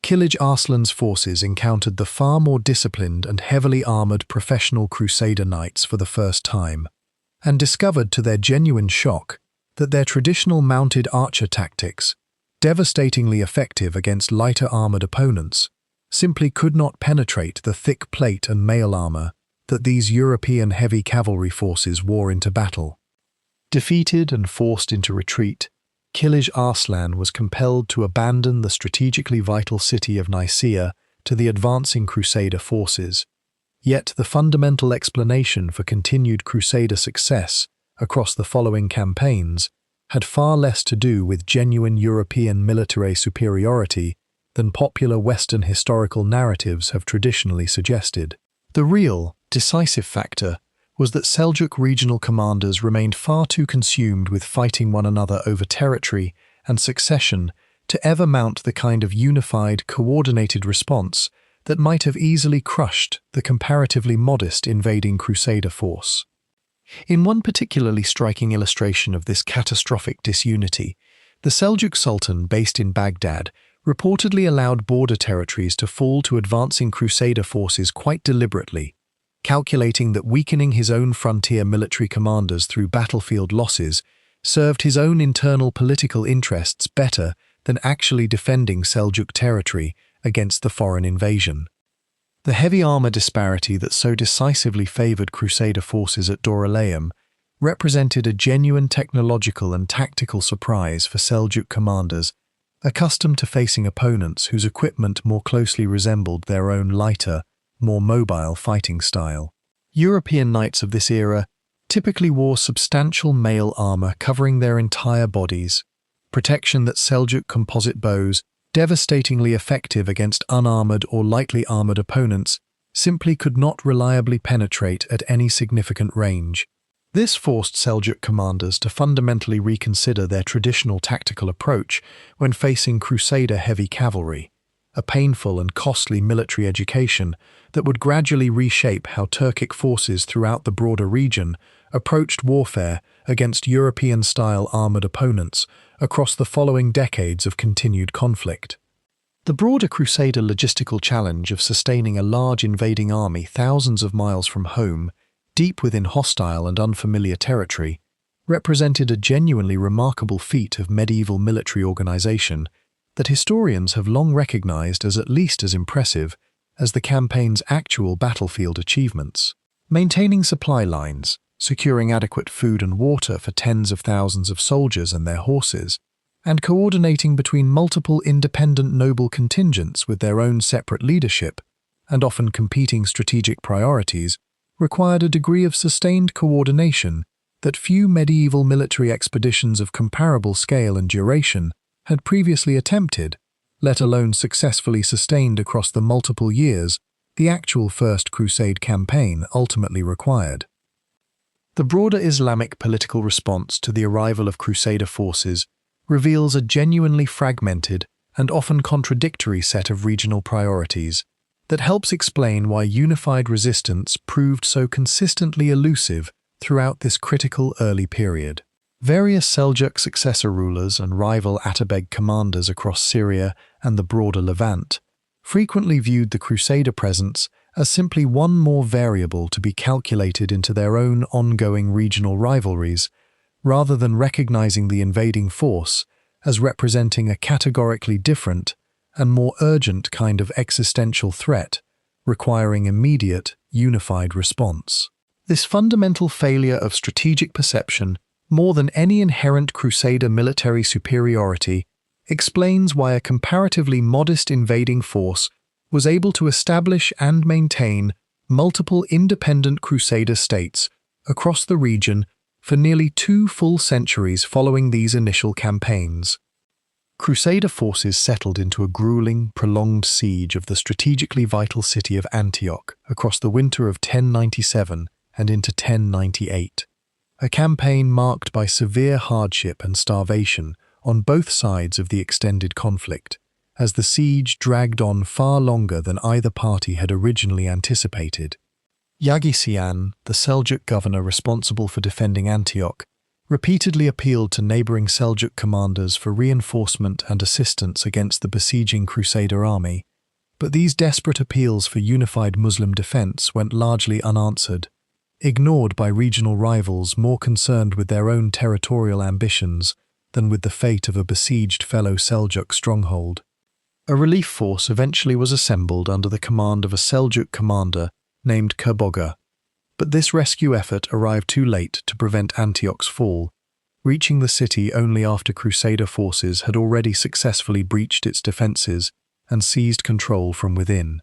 Kilij Arslan's forces encountered the far more disciplined and heavily armored professional crusader knights for the first time, and discovered to their genuine shock that their traditional mounted archer tactics, devastatingly effective against lighter armored opponents, simply could not penetrate the thick plate and mail armor that these European heavy cavalry forces wore into battle. Defeated and forced into retreat, Kilij Arslan was compelled to abandon the strategically vital city of Nicaea to the advancing crusader forces. Yet the fundamental explanation for continued crusader success across the following campaigns had far less to do with genuine European military superiority than popular Western historical narratives have traditionally suggested. The real, decisive factor was that Seljuk regional commanders remained far too consumed with fighting one another over territory and succession to ever mount the kind of unified, coordinated response that might have easily crushed the comparatively modest invading crusader force. In one particularly striking illustration of this catastrophic disunity, the Seljuk Sultan based in Baghdad reportedly allowed border territories to fall to advancing crusader forces quite deliberately, calculating that weakening his own frontier military commanders through battlefield losses served his own internal political interests better than actually defending Seljuk territory against the foreign invasion. The heavy armor disparity that so decisively favored Crusader forces at Dorylaeum represented a genuine technological and tactical surprise for Seljuk commanders, accustomed to facing opponents whose equipment more closely resembled their own lighter, more mobile fighting style. European knights of this era typically wore substantial mail armor covering their entire bodies, protection that Seljuk composite bows, devastatingly effective against unarmored or lightly armored opponents, simply could not reliably penetrate at any significant range. This forced Seljuk commanders to fundamentally reconsider their traditional tactical approach when facing Crusader heavy cavalry, a painful and costly military education that would gradually reshape how Turkic forces throughout the broader region approached warfare against European-style armored opponents across the following decades of continued conflict. The broader Crusader logistical challenge of sustaining a large invading army thousands of miles from home, deep within hostile and unfamiliar territory, represented a genuinely remarkable feat of medieval military organization that historians have long recognized as at least as impressive as the campaign's actual battlefield achievements. Maintaining supply lines, securing adequate food and water for tens of thousands of soldiers and their horses, and coordinating between multiple independent noble contingents with their own separate leadership and often competing strategic priorities required a degree of sustained coordination that few medieval military expeditions of comparable scale and duration had previously attempted, let alone successfully sustained across the multiple years the actual First Crusade campaign ultimately required. The broader Islamic political response to the arrival of Crusader forces reveals a genuinely fragmented and often contradictory set of regional priorities that helps explain why unified resistance proved so consistently elusive throughout this critical early period. Various Seljuk successor rulers and rival Atabeg commanders across Syria and the broader Levant frequently viewed the Crusader presence as simply one more variable to be calculated into their own ongoing regional rivalries, rather than recognizing the invading force as representing a categorically different and more urgent kind of existential threat, requiring immediate, unified response. This fundamental failure of strategic perception, more than any inherent Crusader military superiority, explains why a comparatively modest invading force was able to establish and maintain multiple independent Crusader states across the region for nearly 2 full centuries following these initial campaigns. Crusader forces settled into a grueling, prolonged siege of the strategically vital city of Antioch across the winter of 1097 and into 1098, a campaign marked by severe hardship and starvation on both sides of the extended conflict, as the siege dragged on far longer than either party had originally anticipated. Yagisian, the Seljuk governor responsible for defending Antioch, repeatedly appealed to neighboring Seljuk commanders for reinforcement and assistance against the besieging Crusader army, but these desperate appeals for unified Muslim defense went largely unanswered, ignored by regional rivals more concerned with their own territorial ambitions than with the fate of a besieged fellow Seljuk stronghold. A relief force eventually was assembled under the command of a Seljuk commander named Kerboga, but this rescue effort arrived too late to prevent Antioch's fall, reaching the city only after Crusader forces had already successfully breached its defenses and seized control from within.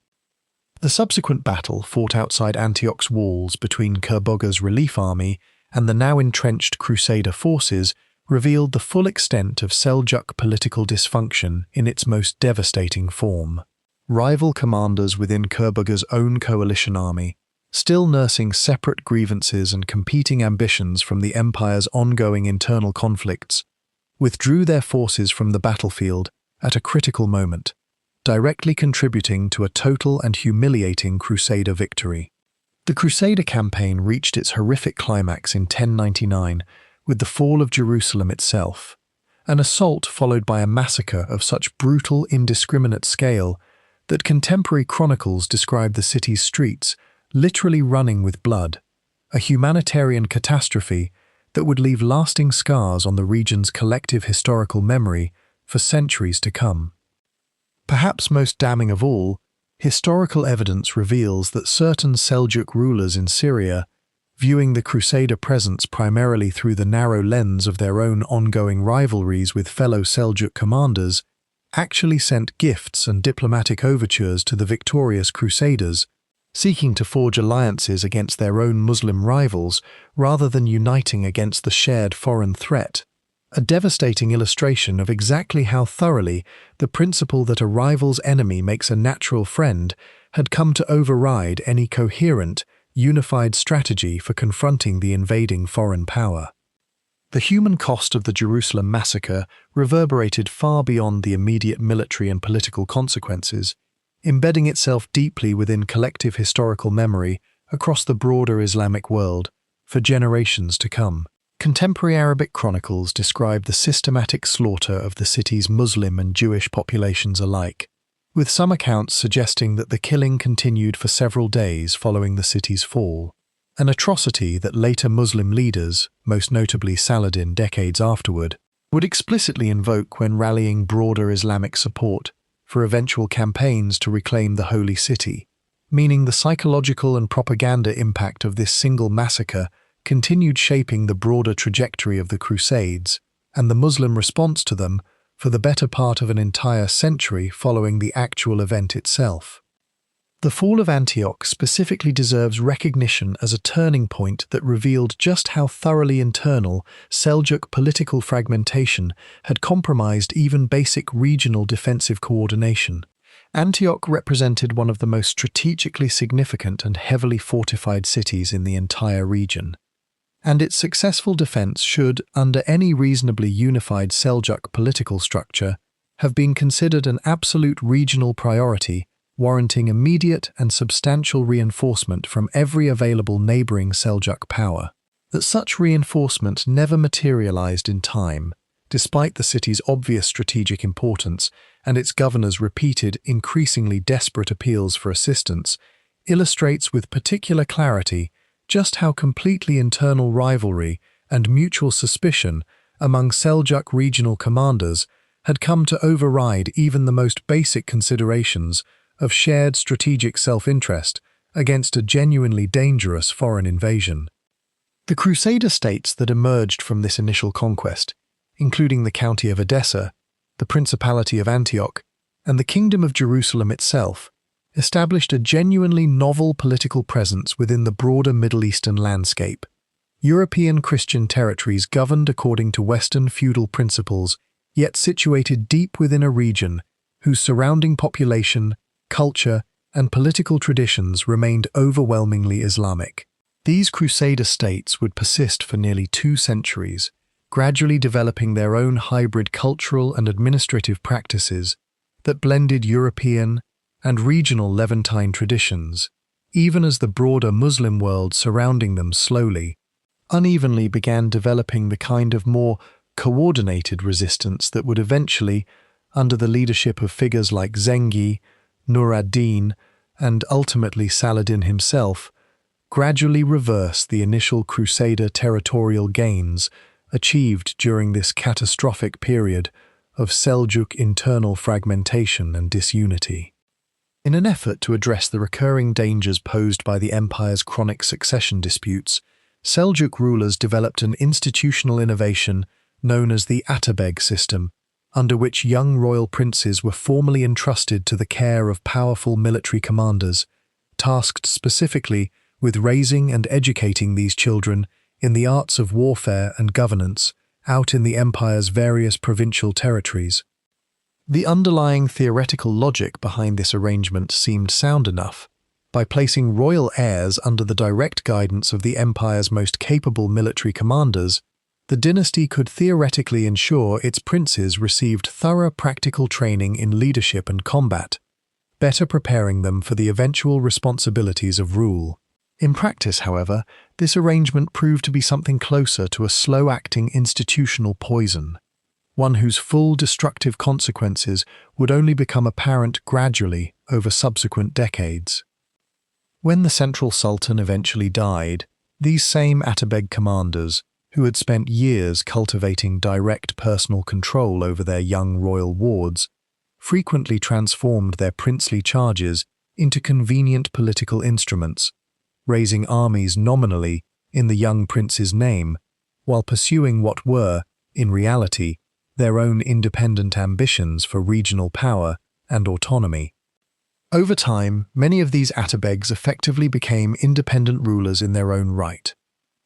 The subsequent battle fought outside Antioch's walls between Kerboga's relief army and the now entrenched Crusader forces revealed the full extent of Seljuk political dysfunction in its most devastating form. Rival commanders within Kerboga's own coalition army, still nursing separate grievances and competing ambitions from the empire's ongoing internal conflicts, withdrew their forces from the battlefield at a critical moment, directly contributing to a total and humiliating Crusader victory. The Crusader campaign reached its horrific climax in 1099 with the fall of Jerusalem itself, an assault followed by a massacre of such brutal, indiscriminate scale that contemporary chronicles describe the city's streets literally running with blood, a humanitarian catastrophe that would leave lasting scars on the region's collective historical memory for centuries to come. Perhaps most damning of all, historical evidence reveals that certain Seljuk rulers in Syria, viewing the Crusader presence primarily through the narrow lens of their own ongoing rivalries with fellow Seljuk commanders, actually sent gifts and diplomatic overtures to the victorious Crusaders, seeking to forge alliances against their own Muslim rivals rather than uniting against the shared foreign threat. A devastating illustration of exactly how thoroughly the principle that a rival's enemy makes a natural friend had come to override any coherent, unified strategy for confronting the invading foreign power. The human cost of the Jerusalem massacre reverberated far beyond the immediate military and political consequences, embedding itself deeply within collective historical memory across the broader Islamic world for generations to come. Contemporary Arabic chronicles describe the systematic slaughter of the city's Muslim and Jewish populations alike, with some accounts suggesting that the killing continued for several days following the city's fall, an atrocity that later Muslim leaders, most notably Saladin decades afterward, would explicitly invoke when rallying broader Islamic support for eventual campaigns to reclaim the Holy City, meaning the psychological and propaganda impact of this single massacre continued shaping the broader trajectory of the Crusades and the Muslim response to them for the better part of an entire century following the actual event itself. The fall of Antioch specifically deserves recognition as a turning point that revealed just how thoroughly internal Seljuk political fragmentation had compromised even basic regional defensive coordination. Antioch represented one of the most strategically significant and heavily fortified cities in the entire region, and its successful defense should, under any reasonably unified Seljuk political structure, have been considered an absolute regional priority, warranting immediate and substantial reinforcement from every available neighboring Seljuk power. That such reinforcement never materialized in time, despite the city's obvious strategic importance and its governor's repeated, increasingly desperate appeals for assistance, illustrates with particular clarity just how completely internal rivalry and mutual suspicion among Seljuk regional commanders had come to override even the most basic considerations of shared strategic self-interest against a genuinely dangerous foreign invasion. The Crusader states that emerged from this initial conquest, including the county of Edessa, the Principality of Antioch, and the Kingdom of Jerusalem itself, established a genuinely novel political presence within the broader Middle Eastern landscape. European Christian territories governed according to Western feudal principles, yet situated deep within a region whose surrounding population, culture, and political traditions remained overwhelmingly Islamic. These Crusader states would persist for nearly 2 centuries, gradually developing their own hybrid cultural and administrative practices that blended European and regional Levantine traditions, even as the broader Muslim world surrounding them slowly, unevenly began developing the kind of more coordinated resistance that would eventually, under the leadership of figures like Zengi, Nur ad-Din, and ultimately Saladin himself, gradually reverse the initial Crusader territorial gains achieved during this catastrophic period of Seljuk internal fragmentation and disunity. In an effort to address the recurring dangers posed by the empire's chronic succession disputes, Seljuk rulers developed an institutional innovation known as the Atabeg system, under which young royal princes were formally entrusted to the care of powerful military commanders, tasked specifically with raising and educating these children in the arts of warfare and governance out in the empire's various provincial territories. The underlying theoretical logic behind this arrangement seemed sound enough. By placing royal heirs under the direct guidance of the empire's most capable military commanders, the dynasty could theoretically ensure its princes received thorough practical training in leadership and combat, better preparing them for the eventual responsibilities of rule. In practice, however, this arrangement proved to be something closer to a slow-acting institutional poison, one whose full destructive consequences would only become apparent gradually over subsequent decades. When the central sultan eventually died, these same Atabeg commanders, who had spent years cultivating direct personal control over their young royal wards, frequently transformed their princely charges into convenient political instruments, raising armies nominally in the young prince's name, while pursuing what were, in reality, their own independent ambitions for regional power and autonomy. Over time, many of these Atabegs effectively became independent rulers in their own right,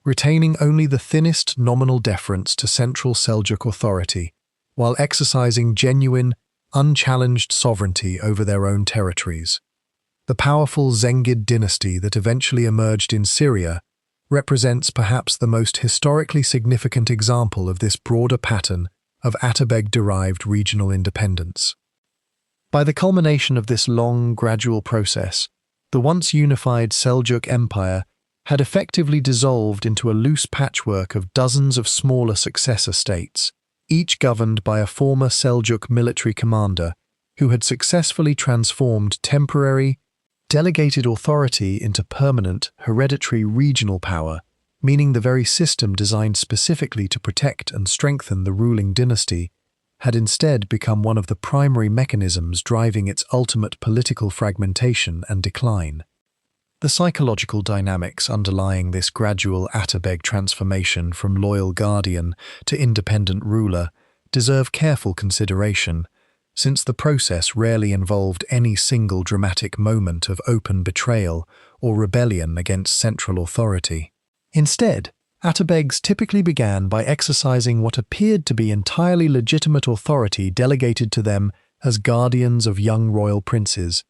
retaining only the thinnest nominal deference to central Seljuk authority, while exercising genuine, unchallenged sovereignty over their own territories. The powerful Zengid dynasty that eventually emerged in Syria represents perhaps the most historically significant example of this broader pattern of Atabeg-derived regional independence. By the culmination of this long, gradual process, the once unified Seljuk Empire had effectively dissolved into a loose patchwork of dozens of smaller successor states, each governed by a former Seljuk military commander who had successfully transformed temporary, delegated authority into permanent, hereditary regional power, meaning the very system designed specifically to protect and strengthen the ruling dynasty had instead become one of the primary mechanisms driving its ultimate political fragmentation and decline. The psychological dynamics underlying this gradual Atabeg transformation from loyal guardian to independent ruler deserve careful consideration, since the process rarely involved any single dramatic moment of open betrayal or rebellion against central authority. Instead, Atabegs typically began by exercising what appeared to be entirely legitimate authority delegated to them as guardians of young royal princes,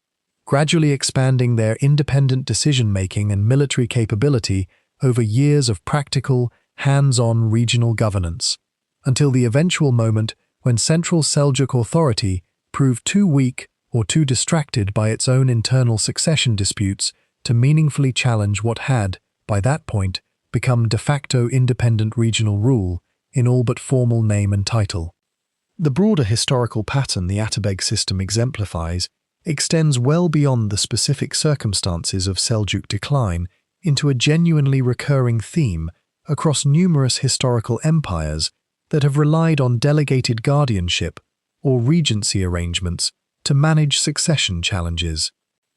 gradually expanding their independent decision-making and military capability over years of practical, hands-on regional governance, until the eventual moment when central Seljuk authority proved too weak or too distracted by its own internal succession disputes to meaningfully challenge what had, by that point, become de facto independent regional rule in all but formal name and title. The broader historical pattern the Atabeg system exemplifies extends well beyond the specific circumstances of Seljuk decline into a genuinely recurring theme across numerous historical empires that have relied on delegated guardianship or regency arrangements to manage succession challenges.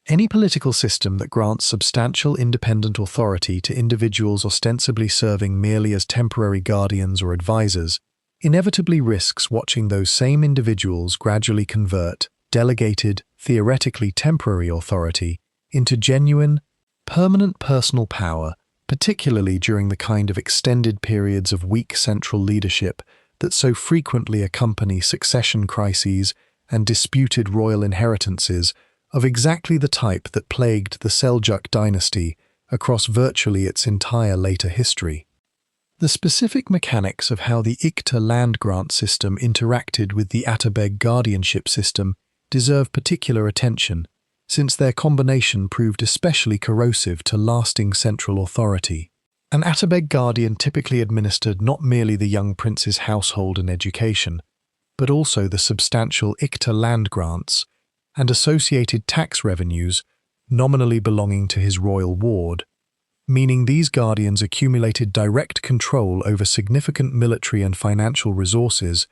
Any political system that grants substantial independent authority to individuals ostensibly serving merely as temporary guardians or advisors inevitably risks watching those same individuals gradually convert delegated, theoretically temporary authority into genuine, permanent personal power, particularly during the kind of extended periods of weak central leadership that so frequently accompany succession crises and disputed royal inheritances of exactly the type that plagued the Seljuk dynasty across virtually its entire later history. The specific mechanics of how the Ikta land grant system interacted with the Atabeg guardianship system deserve particular attention, since their combination proved especially corrosive to lasting central authority. An Atabeg guardian typically administered not merely the young prince's household and education, but also the substantial Ikta land grants and associated tax revenues nominally belonging to his royal ward, meaning these guardians accumulated direct control over significant military and financial resources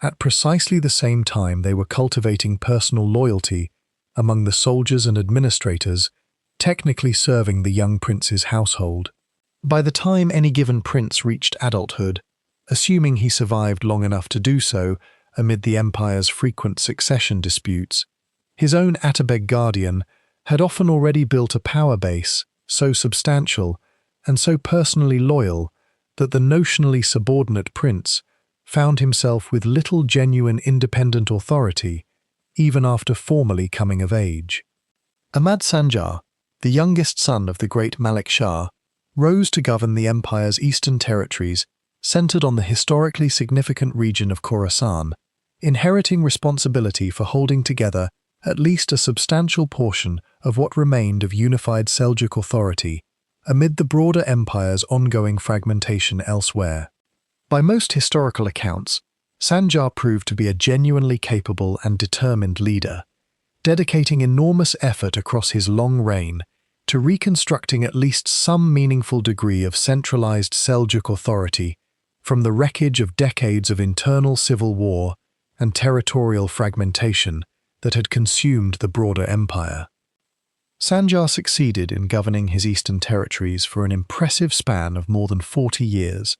at precisely the same time they were cultivating personal loyalty among the soldiers and administrators technically serving the young prince's household. By the time any given prince reached adulthood, assuming he survived long enough to do so amid the empire's frequent succession disputes, his own Atabeg guardian had often already built a power base so substantial and so personally loyal that the notionally subordinate prince found himself with little genuine independent authority even after formally coming of age. Ahmad Sanjar, the youngest son of the great Malik Shah, rose to govern the empire's eastern territories centered on the historically significant region of Khorasan, inheriting responsibility for holding together at least a substantial portion of what remained of unified Seljuk authority amid the broader empire's ongoing fragmentation elsewhere. By most historical accounts, Sanjar proved to be a genuinely capable and determined leader, dedicating enormous effort across his long reign to reconstructing at least some meaningful degree of centralized Seljuk authority from the wreckage of decades of internal civil war and territorial fragmentation that had consumed the broader empire. Sanjar succeeded in governing his eastern territories for an impressive span of more than 40 years,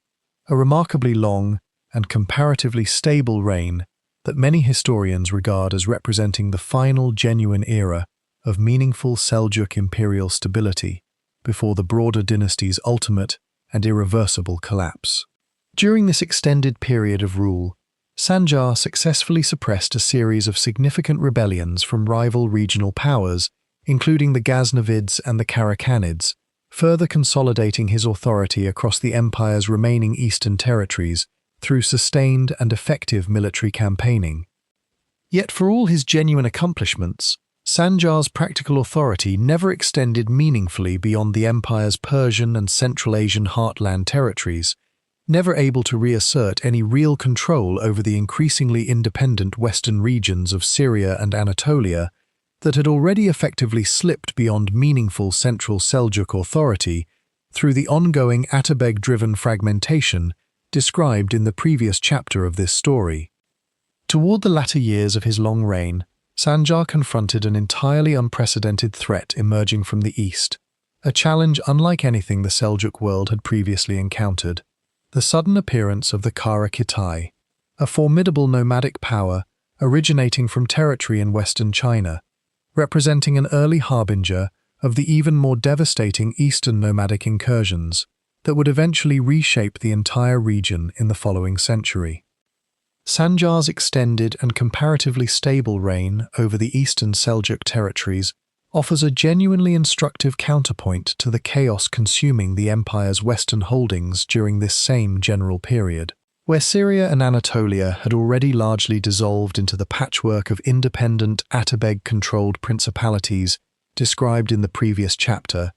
a remarkably long and comparatively stable reign that many historians regard as representing the final genuine era of meaningful Seljuk imperial stability before the broader dynasty's ultimate and irreversible collapse. During this extended period of rule, Sanjar successfully suppressed a series of significant rebellions from rival regional powers, including the Ghaznavids and the Karakhanids, further consolidating his authority across the empire's remaining eastern territories through sustained and effective military campaigning. Yet for all his genuine accomplishments, Sanjar's practical authority never extended meaningfully beyond the empire's Persian and Central Asian heartland territories, never able to reassert any real control over the increasingly independent western regions of Syria and Anatolia that had already effectively slipped beyond meaningful central Seljuk authority through the ongoing Atabeg-driven fragmentation described in the previous chapter of this story. Toward the latter years of his long reign, Sanjar confronted an entirely unprecedented threat emerging from the east, a challenge unlike anything the Seljuk world had previously encountered: the sudden appearance of the Kara Kitai, a formidable nomadic power originating from territory in western China, representing an early harbinger of the even more devastating eastern nomadic incursions that would eventually reshape the entire region in the following century. Sanjar's extended and comparatively stable reign over the eastern Seljuk territories offers a genuinely instructive counterpoint to the chaos consuming the empire's western holdings during this same general period. Where Syria and Anatolia had already largely dissolved into the patchwork of independent Atabeg-controlled principalities described in the previous chapter,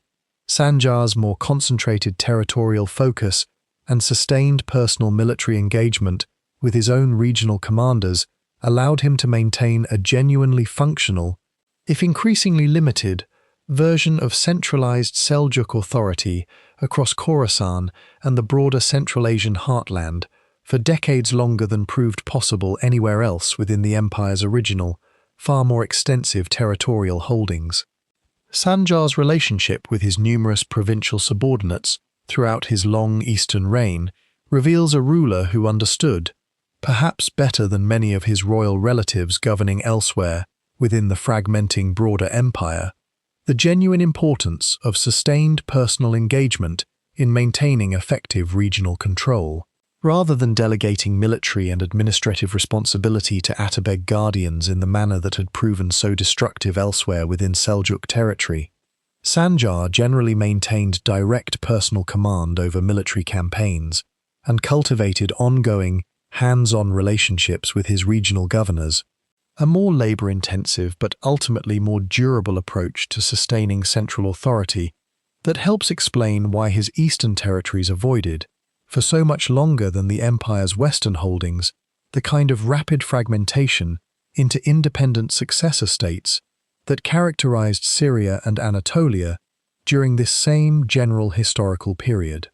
Sanjar's more concentrated territorial focus and sustained personal military engagement with his own regional commanders allowed him to maintain a genuinely functional, if increasingly limited, version of centralized Seljuk authority across Khorasan and the broader Central Asian heartland for decades longer than proved possible anywhere else within the empire's original, far more extensive territorial holdings. Sanjar's relationship with his numerous provincial subordinates throughout his long eastern reign reveals a ruler who understood, perhaps better than many of his royal relatives governing elsewhere within the fragmenting broader empire, the genuine importance of sustained personal engagement in maintaining effective regional control. Rather than delegating military and administrative responsibility to Atabeg guardians in the manner that had proven so destructive elsewhere within Seljuk territory, Sanjar generally maintained direct personal command over military campaigns and cultivated ongoing, hands-on relationships with his regional governors, a more labor-intensive but ultimately more durable approach to sustaining central authority that helps explain why his eastern territories avoided, for so much longer than the empire's western holdings, the kind of rapid fragmentation into independent successor states that characterized Syria and Anatolia during this same general historical period.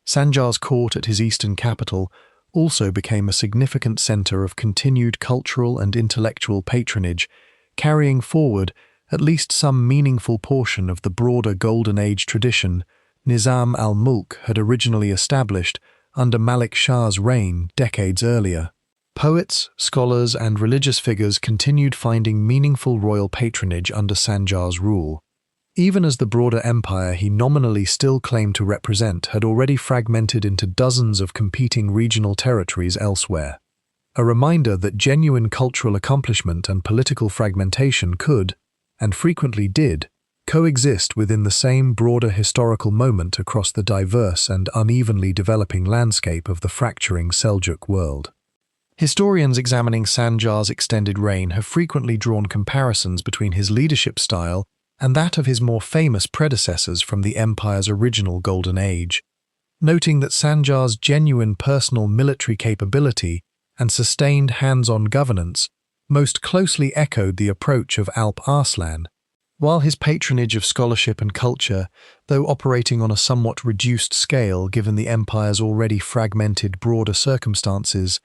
Sanjar's court at his eastern capital also became a significant center of continued cultural and intellectual patronage, carrying forward at least some meaningful portion of the broader Golden Age tradition Nizam al-Mulk had originally established under Malik Shah's reign decades earlier. Poets, scholars, and religious figures continued finding meaningful royal patronage under Sanjar's rule, even as the broader empire he nominally still claimed to represent had already fragmented into dozens of competing regional territories elsewhere. A reminder that genuine cultural accomplishment and political fragmentation could, and frequently did, coexist within the same broader historical moment across the diverse and unevenly developing landscape of the fracturing Seljuk world. Historians examining Sanjar's extended reign have frequently drawn comparisons between his leadership style and that of his more famous predecessors from the empire's original Golden Age, noting that Sanjar's genuine personal military capability and sustained hands-on governance most closely echoed the approach of Alp Arslan, While his patronage of scholarship and culture, though operating on a somewhat reduced scale given the empire's already fragmented broader circumstances,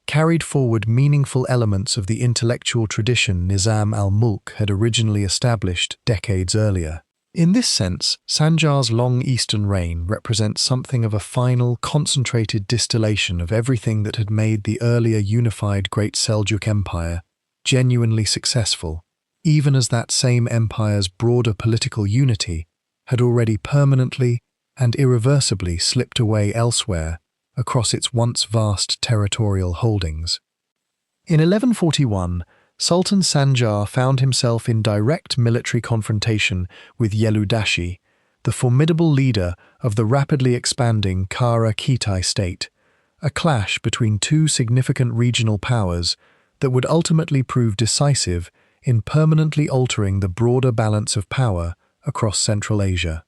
carried forward meaningful elements of the intellectual tradition Nizam al-Mulk had originally established decades earlier. In this sense, Sanjar's long eastern reign represents something of a final, concentrated distillation of everything that had made the earlier unified Great Seljuk Empire genuinely successful, even as that same empire's broader political unity had already permanently and irreversibly slipped away elsewhere across its once vast territorial holdings. In 1141, Sultan Sanjar found himself in direct military confrontation with Yeludashi, the formidable leader of the rapidly expanding Kara Khitai state, a clash between two significant regional powers that would ultimately prove decisive in permanently altering the broader balance of power across Central Asia.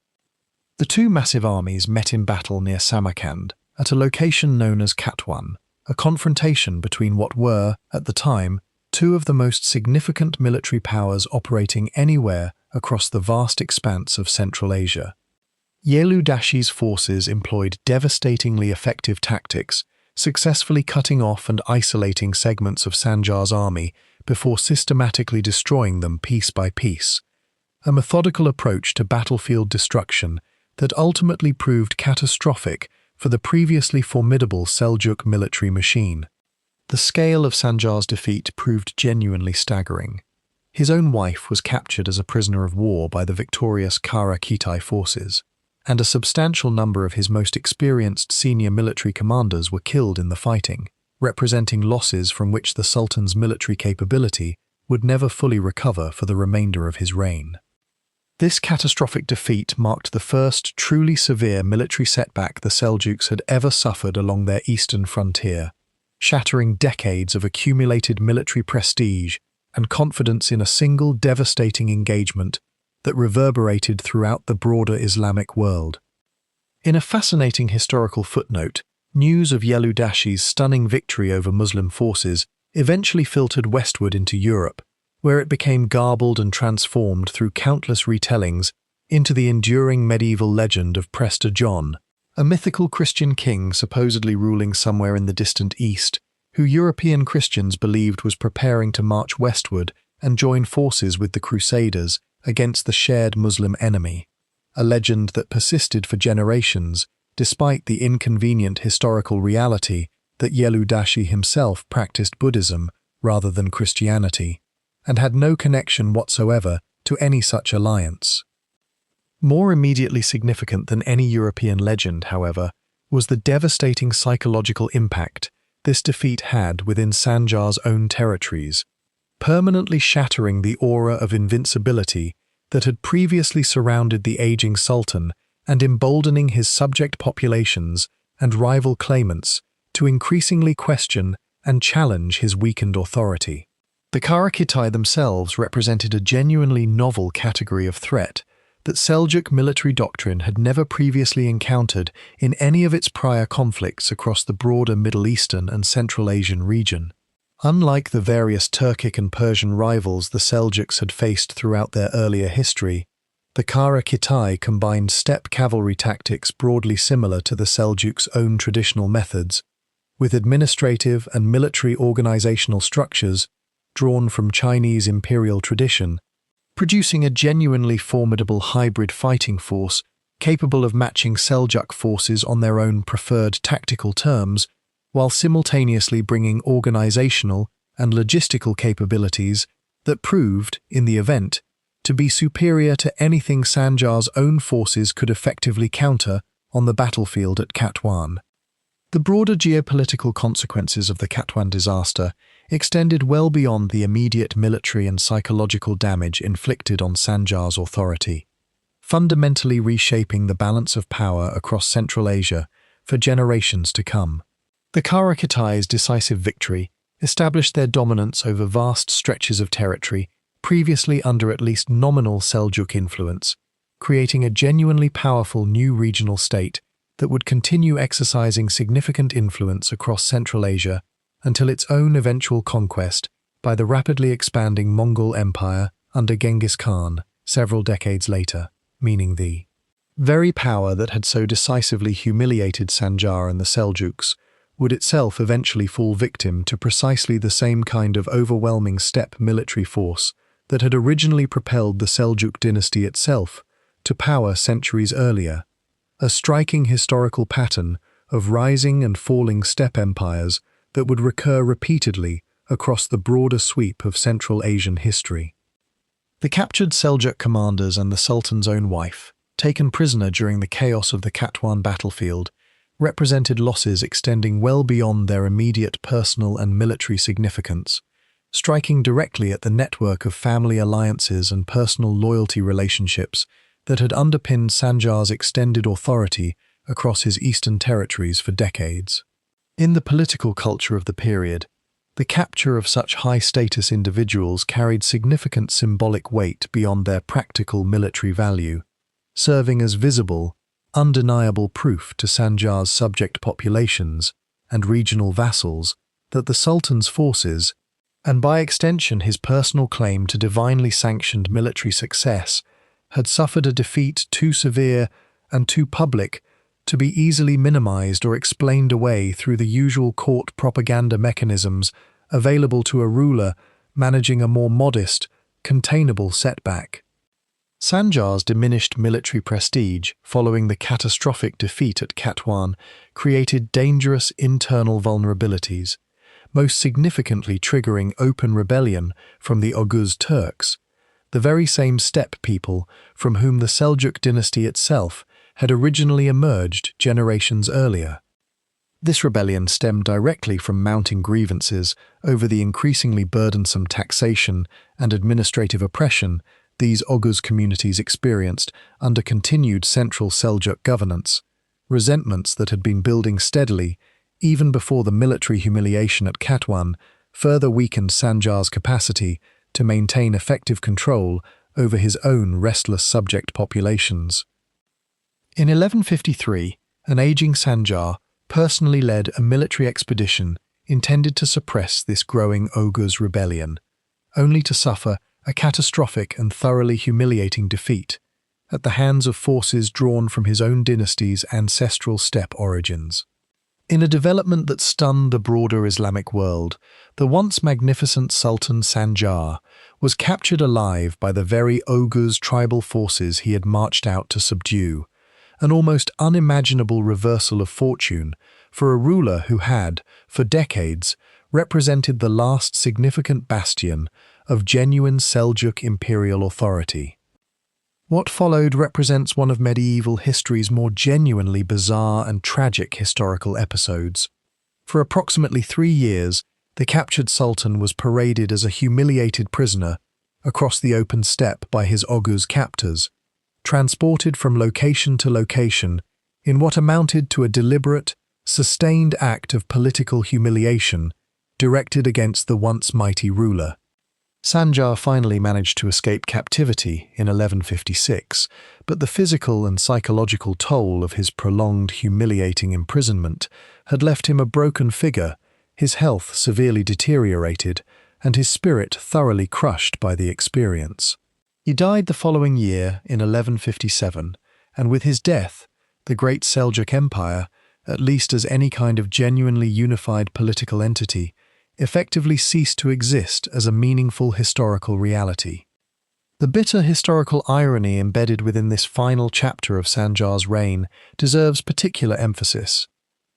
The two massive armies met in battle near Samarkand, at a location known as Katwan, a confrontation between what were, at the time, two of the most significant military powers operating anywhere across the vast expanse of Central Asia. Yeludashi's forces employed devastatingly effective tactics, successfully cutting off and isolating segments of Sanjar's army before systematically destroying them piece by piece, a methodical approach to battlefield destruction that ultimately proved catastrophic for the previously formidable Seljuk military machine. The scale of Sanjar's defeat proved genuinely staggering. His own wife was captured as a prisoner of war by the victorious Kara Khitai forces, and a substantial number of his most experienced senior military commanders were killed in the fighting, representing losses from which the Sultan's military capability would never fully recover for the remainder of his reign. This catastrophic defeat marked the first truly severe military setback the Seljuks had ever suffered along their eastern frontier, shattering decades of accumulated military prestige and confidence in a single devastating engagement that reverberated throughout the broader Islamic world. In a fascinating historical footnote, news of Yeludashi's stunning victory over Muslim forces eventually filtered westward into Europe, where it became garbled and transformed through countless retellings into the enduring medieval legend of Prester John, a mythical Christian king supposedly ruling somewhere in the distant East, who European Christians believed was preparing to march westward and join forces with the Crusaders against the shared Muslim enemy, a legend that persisted for generations despite the inconvenient historical reality that Yeludashi himself practiced Buddhism rather than Christianity, and had no connection whatsoever to any such alliance. More immediately significant than any European legend, however, was the devastating psychological impact this defeat had within Sanjar's own territories, permanently shattering the aura of invincibility that had previously surrounded the aging sultan and emboldening his subject populations and rival claimants to increasingly question and challenge his weakened authority. The Kara Khitai themselves represented a genuinely novel category of threat that Seljuk military doctrine had never previously encountered in any of its prior conflicts across the broader Middle Eastern and Central Asian region. Unlike the various Turkic and Persian rivals the Seljuks had faced throughout their earlier history, the Kara Khitai combined steppe cavalry tactics broadly similar to the Seljuks' own traditional methods, with administrative and military organizational structures drawn from Chinese imperial tradition, producing a genuinely formidable hybrid fighting force capable of matching Seljuk forces on their own preferred tactical terms, while simultaneously bringing organizational and logistical capabilities that proved, in the event, to be superior to anything Sanjar's own forces could effectively counter on the battlefield at Katwan. The broader geopolitical consequences of the Katwan disaster extended well beyond the immediate military and psychological damage inflicted on Sanjar's authority, fundamentally reshaping the balance of power across Central Asia for generations to come. The Kara Khitai's decisive victory established their dominance over vast stretches of territory previously under at least nominal Seljuk influence, creating a genuinely powerful new regional state that would continue exercising significant influence across Central Asia until its own eventual conquest by the rapidly expanding Mongol Empire under Genghis Khan several decades later, meaning the very power that had so decisively humiliated Sanjar and the Seljuks would itself eventually fall victim to precisely the same kind of overwhelming steppe military force that had originally propelled the Seljuk dynasty itself to power centuries earlier, a striking historical pattern of rising and falling steppe empires that would recur repeatedly across the broader sweep of Central Asian history. The captured Seljuk commanders and the Sultan's own wife, taken prisoner during the chaos of the Katwan battlefield, represented losses extending well beyond their immediate personal and military significance, striking directly at the network of family alliances and personal loyalty relationships that had underpinned Sanjar's extended authority across his eastern territories for decades. In the political culture of the period, the capture of such high-status individuals carried significant symbolic weight beyond their practical military value, serving as visible, undeniable proof to Sanjar's subject populations and regional vassals that the Sultan's forces, and by extension his personal claim to divinely sanctioned military success, had suffered a defeat too severe and too public to be easily minimized or explained away through the usual court propaganda mechanisms available to a ruler managing a more modest, containable setback. Sanjar's diminished military prestige following the catastrophic defeat at Katwan created dangerous internal vulnerabilities, most significantly triggering open rebellion from the Oghuz Turks, the very same steppe people from whom the Seljuk dynasty itself had originally emerged generations earlier. This rebellion stemmed directly from mounting grievances over the increasingly burdensome taxation and administrative oppression these Oghuz communities experienced under continued central Seljuk governance, resentments that had been building steadily even before the military humiliation at Katwan further weakened Sanjar's capacity to maintain effective control over his own restless subject populations. In 1153, an aging Sanjar personally led a military expedition intended to suppress this growing Oghuz rebellion, only to suffer a catastrophic and thoroughly humiliating defeat at the hands of forces drawn from his own dynasty's ancestral steppe origins. In a development that stunned the broader Islamic world, the once magnificent Sultan Sanjar was captured alive by the very Oghuz tribal forces he had marched out to subdue, an almost unimaginable reversal of fortune for a ruler who had, for decades, represented the last significant bastion of genuine Seljuk imperial authority. What followed represents one of medieval history's more genuinely bizarre and tragic historical episodes. For approximately 3 years, the captured Sultan was paraded as a humiliated prisoner across the open steppe by his Oghuz captors, transported from location to location in what amounted to a deliberate, sustained act of political humiliation directed against the once mighty ruler. Sanjar finally managed to escape captivity in 1156, but the physical and psychological toll of his prolonged, humiliating imprisonment had left him a broken figure, his health severely deteriorated, and his spirit thoroughly crushed by the experience. He died the following year in 1157, and with his death, the great Seljuk Empire, at least as any kind of genuinely unified political entity, effectively ceased to exist as a meaningful historical reality. The bitter historical irony embedded within this final chapter of Sanjar's reign deserves particular emphasis.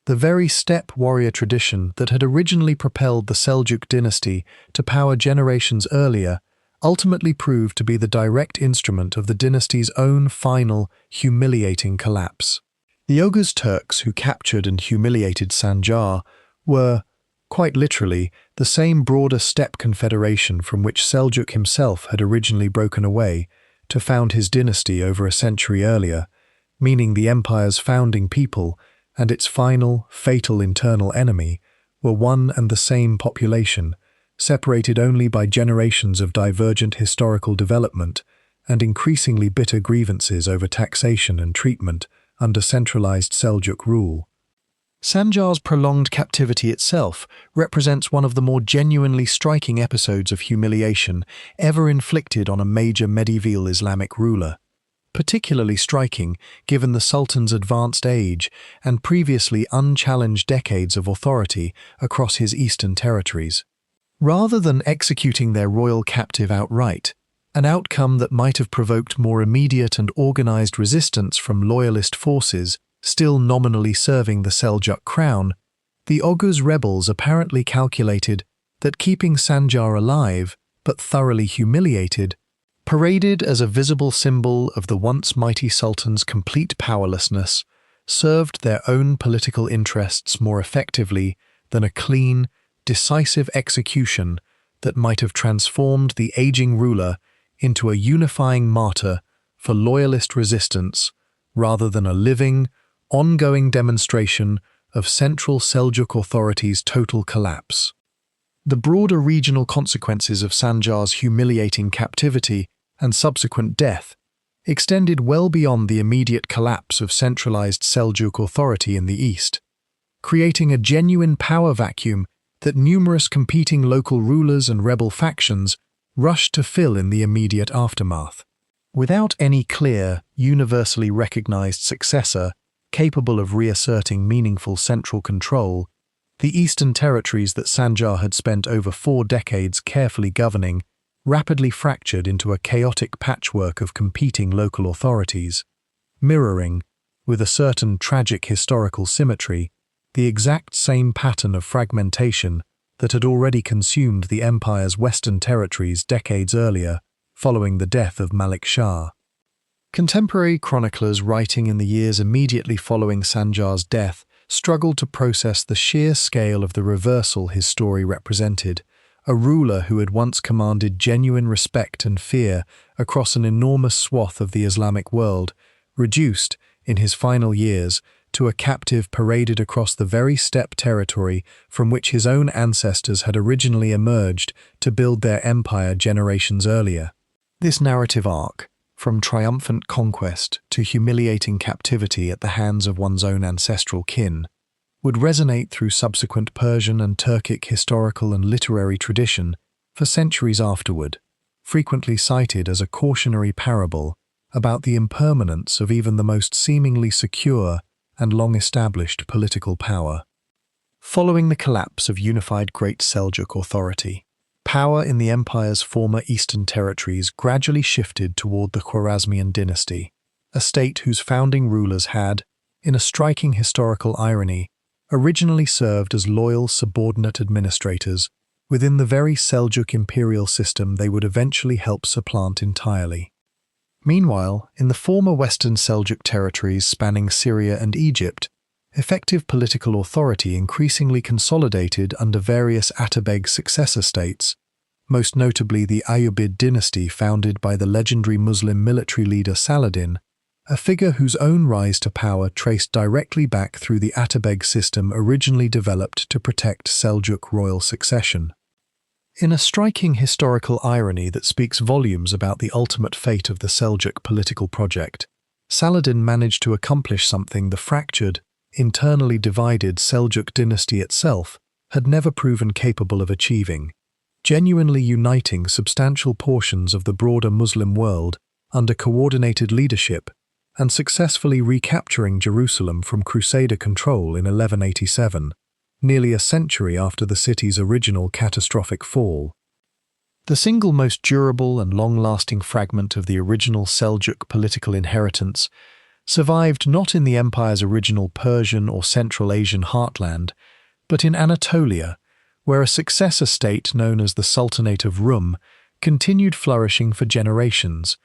The very steppe warrior tradition that had originally propelled the Seljuk dynasty to power generations earlier ultimately proved to be the direct instrument of the dynasty's own final, humiliating collapse. The Oghuz Turks who captured and humiliated Sanjar were, quite literally, the same broader steppe confederation from which Seljuk himself had originally broken away to found his dynasty over a century earlier, meaning the empire's founding people and its final, fatal internal enemy were one and the same population, separated only by generations of divergent historical development and increasingly bitter grievances over taxation and treatment under centralized Seljuk rule. Sanjar's prolonged captivity itself represents one of the more genuinely striking episodes of humiliation ever inflicted on a major medieval Islamic ruler. Particularly striking given the Sultan's advanced age and previously unchallenged decades of authority across his eastern territories. Rather than executing their royal captive outright, an outcome that might have provoked more immediate and organized resistance from loyalist forces still nominally serving the Seljuk crown, the Oghuz rebels apparently calculated that keeping Sanjar alive, but thoroughly humiliated, paraded as a visible symbol of the once mighty Sultan's complete powerlessness, served their own political interests more effectively than a clean, decisive execution that might have transformed the aging ruler into a unifying martyr for loyalist resistance rather than a living, ongoing demonstration of Central Seljuk authority's total collapse. The broader regional consequences of Sanjar's humiliating captivity and subsequent death extended well beyond the immediate collapse of centralized Seljuk authority in the east, creating a genuine power vacuum that numerous competing local rulers and rebel factions rushed to fill in the immediate aftermath. Without any clear, universally recognized successor capable of reasserting meaningful central control, the eastern territories that Sanjar had spent over 4 decades carefully governing rapidly fractured into a chaotic patchwork of competing local authorities, mirroring, with a certain tragic historical symmetry, the exact same pattern of fragmentation that had already consumed the empire's western territories decades earlier, following the death of Malik Shah. Contemporary chroniclers writing in the years immediately following Sanjar's death struggled to process the sheer scale of the reversal his story represented, a ruler who had once commanded genuine respect and fear across an enormous swath of the Islamic world, reduced, in his final years, to a captive paraded across the very steppe territory from which his own ancestors had originally emerged to build their empire generations earlier. This narrative arc, from triumphant conquest to humiliating captivity at the hands of one's own ancestral kin, would resonate through subsequent Persian and Turkic historical and literary tradition for centuries afterward, frequently cited as a cautionary parable about the impermanence of even the most seemingly secure and long-established political power. Following the collapse of unified Great Seljuk authority, power in the empire's former eastern territories gradually shifted toward the Khwarezmian dynasty, a state whose founding rulers had, in a striking historical irony, originally served as loyal subordinate administrators within the very Seljuk imperial system they would eventually help supplant entirely. Meanwhile, in the former western Seljuk territories spanning Syria and Egypt, effective political authority increasingly consolidated under various Atabeg successor states, most notably the Ayyubid dynasty founded by the legendary Muslim military leader Saladin, a figure whose own rise to power traced directly back through the Atabeg system originally developed to protect Seljuk royal succession. In a striking historical irony that speaks volumes about the ultimate fate of the Seljuk political project, Saladin managed to accomplish something the fractured, internally divided Seljuk dynasty itself had never proven capable of achieving, genuinely uniting substantial portions of the broader Muslim world under coordinated leadership and successfully recapturing Jerusalem from Crusader control in 1187, nearly a century after the city's original catastrophic fall. The single most durable and long-lasting fragment of the original Seljuk political inheritance survived not in the empire's original Persian or Central Asian heartland, but in Anatolia, where a successor state known as the Sultanate of Rum continued flourishing for generations,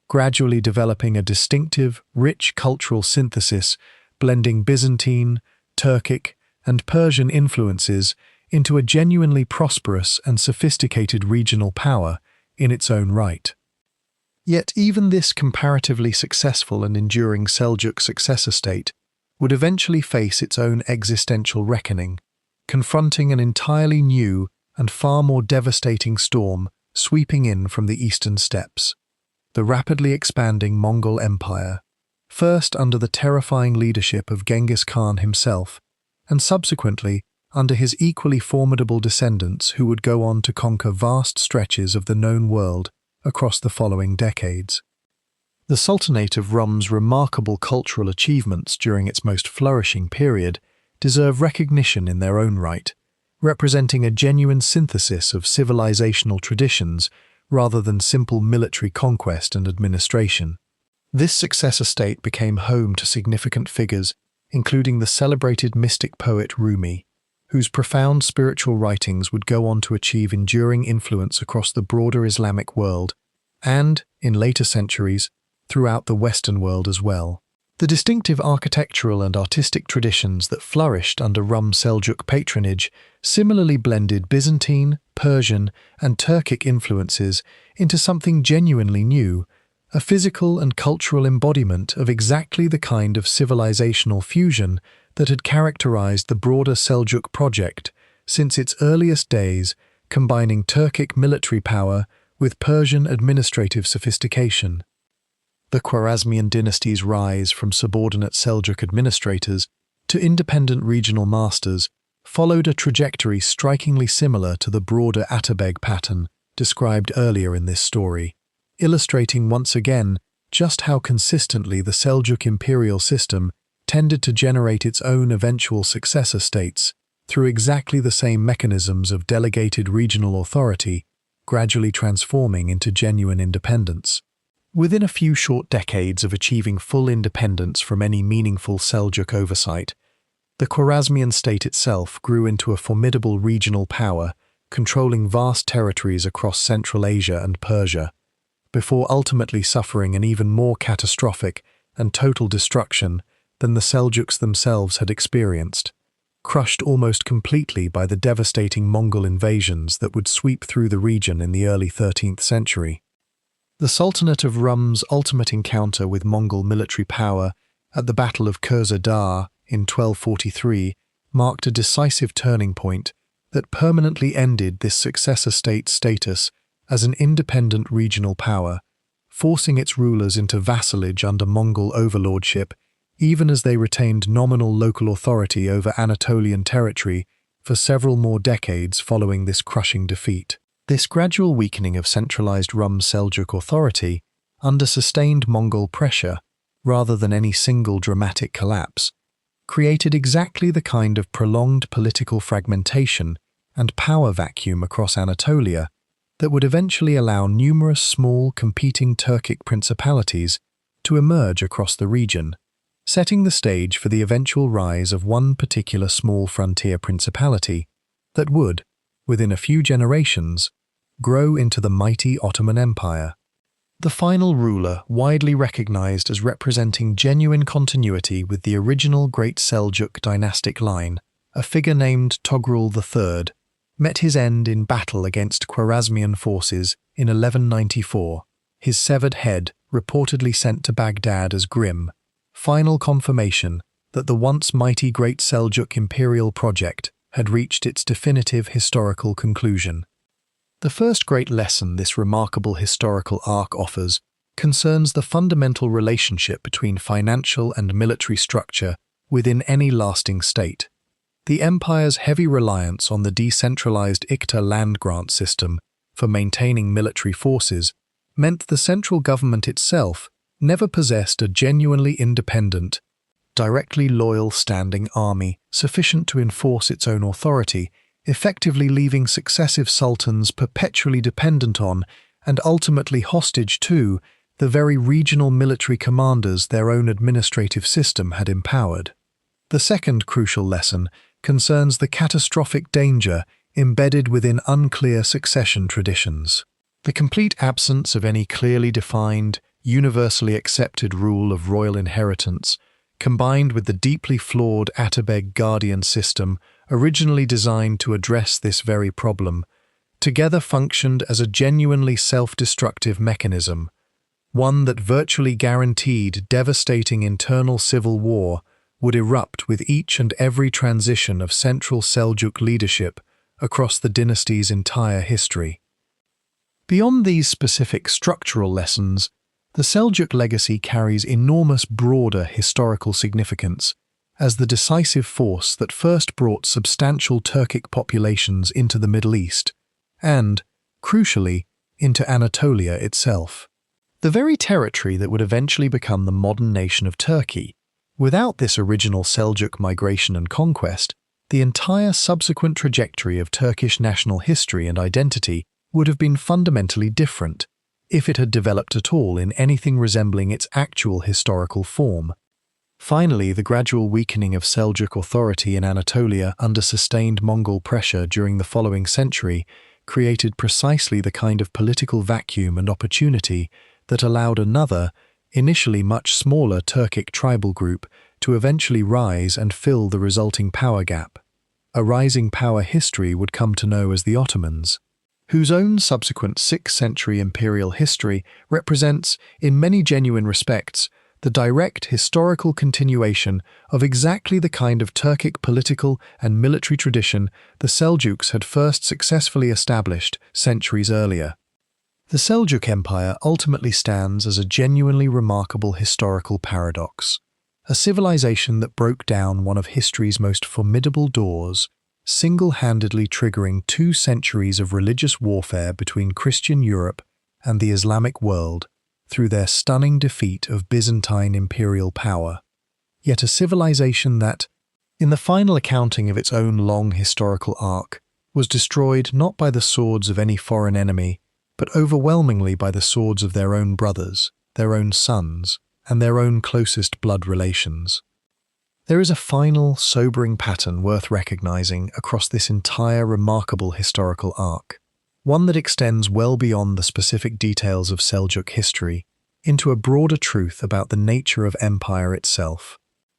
gradually developing a distinctive, rich cultural synthesis blending Byzantine, Turkic, and Persian influences into a genuinely prosperous and sophisticated regional power in its own right. Yet even this comparatively successful and enduring Seljuk successor state would eventually face its own existential reckoning, confronting an entirely new and far more devastating storm sweeping in from the eastern steppes: the rapidly expanding Mongol Empire, first under the terrifying leadership of Genghis Khan himself, and subsequently under his equally formidable descendants who would go on to conquer vast stretches of the known world across the following decades. The Sultanate of Rum's remarkable cultural achievements during its most flourishing period deserve recognition in their own right, representing a genuine synthesis of civilizational traditions rather than simple military conquest and administration. This successor state became home to significant figures, including the celebrated mystic poet Rumi, whose profound spiritual writings would go on to achieve enduring influence across the broader Islamic world and, in later centuries, throughout the Western world as well. The distinctive architectural and artistic traditions that flourished under Rum Seljuk patronage similarly blended Byzantine, Persian, and Turkic influences into something genuinely new, a physical and cultural embodiment of exactly the kind of civilizational fusion that had characterized the broader Seljuk project since its earliest days, combining Turkic military power with Persian administrative sophistication. The Khwarezmian dynasty's rise from subordinate Seljuk administrators to independent regional masters followed a trajectory strikingly similar to the broader Atabeg pattern described earlier in this story, illustrating once again just how consistently the Seljuk imperial system tended to generate its own eventual successor states through exactly the same mechanisms of delegated regional authority, gradually transforming into genuine independence. Within a few short decades of achieving full independence from any meaningful Seljuk oversight, the Khwarezmian state itself grew into a formidable regional power, controlling vast territories across Central Asia and Persia, before ultimately suffering an even more catastrophic and total destruction than the Seljuks themselves had experienced, crushed almost completely by the devastating Mongol invasions that would sweep through the region in the early 13th century. The Sultanate of Rum's ultimate encounter with Mongol military power at the Battle of Kurza Dağ in 1243 marked a decisive turning point that permanently ended this successor state status as an independent regional power, forcing its rulers into vassalage under Mongol overlordship, even as they retained nominal local authority over Anatolian territory for several more decades following this crushing defeat. This gradual weakening of centralized Rum Seljuk authority, under sustained Mongol pressure, rather than any single dramatic collapse, created exactly the kind of prolonged political fragmentation and power vacuum across Anatolia that would eventually allow numerous small competing Turkic principalities to emerge across the region, setting the stage for the eventual rise of one particular small frontier principality that would, within a few generations, grow into the mighty Ottoman Empire. The final ruler, widely recognized as representing genuine continuity with the original Great Seljuk dynastic line, a figure named Togrul III, met his end in battle against Khwarezmian forces in 1194, his severed head reportedly sent to Baghdad as grim, final confirmation that the once mighty Great Seljuk imperial project had reached its definitive historical conclusion. The first great lesson this remarkable historical arc offers concerns the fundamental relationship between financial and military structure within any lasting state. The empire's heavy reliance on the decentralized Iqta land grant system for maintaining military forces meant the central government itself never possessed a genuinely independent, directly loyal standing army sufficient to enforce its own authority, effectively leaving successive sultans perpetually dependent on and ultimately hostage to the very regional military commanders their own administrative system had empowered. The second crucial lesson concerns the catastrophic danger embedded within unclear succession traditions. The complete absence of any clearly defined, universally accepted rule of royal inheritance, combined with the deeply flawed Atabeg guardian system originally designed to address this very problem, together functioned as a genuinely self-destructive mechanism, one that virtually guaranteed devastating internal civil war would erupt with each and every transition of central Seljuk leadership across the dynasty's entire history. Beyond these specific structural lessons, the Seljuk legacy carries enormous broader historical significance, as the decisive force that first brought substantial Turkic populations into the Middle East and, crucially, into Anatolia itself. The very territory that would eventually become the modern nation of Turkey. Without this original Seljuk migration and conquest, the entire subsequent trajectory of Turkish national history and identity would have been fundamentally different, if it had developed at all in anything resembling its actual historical form. Finally, the gradual weakening of Seljuk authority in Anatolia under sustained Mongol pressure during the following century created precisely the kind of political vacuum and opportunity that allowed another, initially much smaller Turkic tribal group to eventually rise and fill the resulting power gap. A rising power history would come to know as the Ottomans, whose own subsequent 6th century imperial history represents, in many genuine respects, the direct historical continuation of exactly the kind of Turkic political and military tradition the Seljuks had first successfully established centuries earlier. The Seljuk Empire ultimately stands as a genuinely remarkable historical paradox, a civilization that broke down one of history's most formidable doors, single-handedly triggering 2 centuries of religious warfare between Christian Europe and the Islamic world through their stunning defeat of Byzantine imperial power. Yet a civilization that, in the final accounting of its own long historical arc, was destroyed not by the swords of any foreign enemy, but overwhelmingly by the swords of their own brothers, their own sons, and their own closest blood relations. There is a final, sobering pattern worth recognizing across this entire remarkable historical arc, one that extends well beyond the specific details of Seljuk history into a broader truth about the nature of empire itself.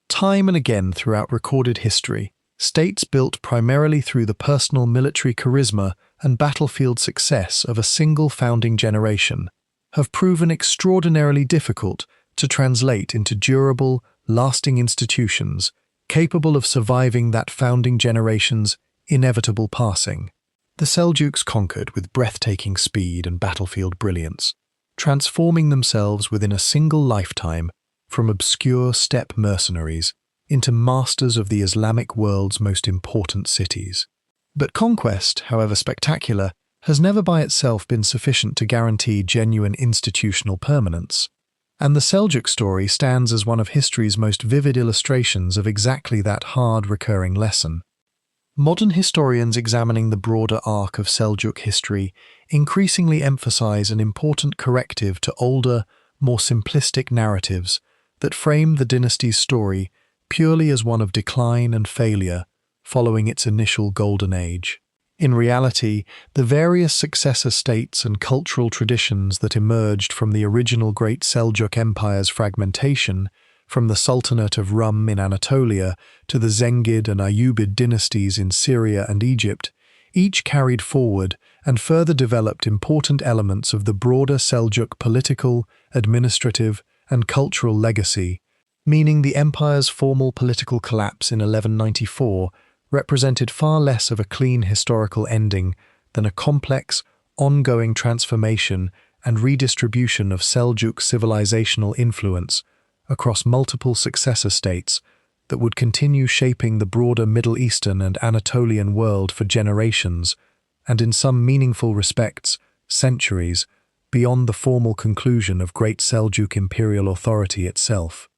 Time and again throughout recorded history, states built primarily through the personal military charisma and battlefield success of a single founding generation have proven extraordinarily difficult to translate into durable, lasting institutions capable of surviving that founding generation's inevitable passing. The Seljuks conquered with breathtaking speed and battlefield brilliance, transforming themselves within a single lifetime from obscure steppe mercenaries into masters of the Islamic world's most important cities. But conquest, however spectacular, has never by itself been sufficient to guarantee genuine institutional permanence, and the Seljuk story stands as one of history's most vivid illustrations of exactly that hard, recurring lesson. Modern historians examining the broader arc of Seljuk history increasingly emphasize an important corrective to older, more simplistic narratives that frame the dynasty's story purely as one of decline and failure following its initial golden age. In reality, the various successor states and cultural traditions that emerged from the original Great Seljuk Empire's fragmentation, from the Sultanate of Rum in Anatolia to the Zengid and Ayyubid dynasties in Syria and Egypt, each carried forward and further developed important elements of the broader Seljuk political, administrative, and cultural legacy, meaning the empire's formal political collapse in 1194 represented far less of a clean historical ending than a complex, ongoing transformation and redistribution of Seljuk civilizational influence across multiple successor states that would continue shaping the broader Middle Eastern and Anatolian world for generations, and in some meaningful respects, centuries, beyond the formal conclusion of Great Seljuk imperial authority itself.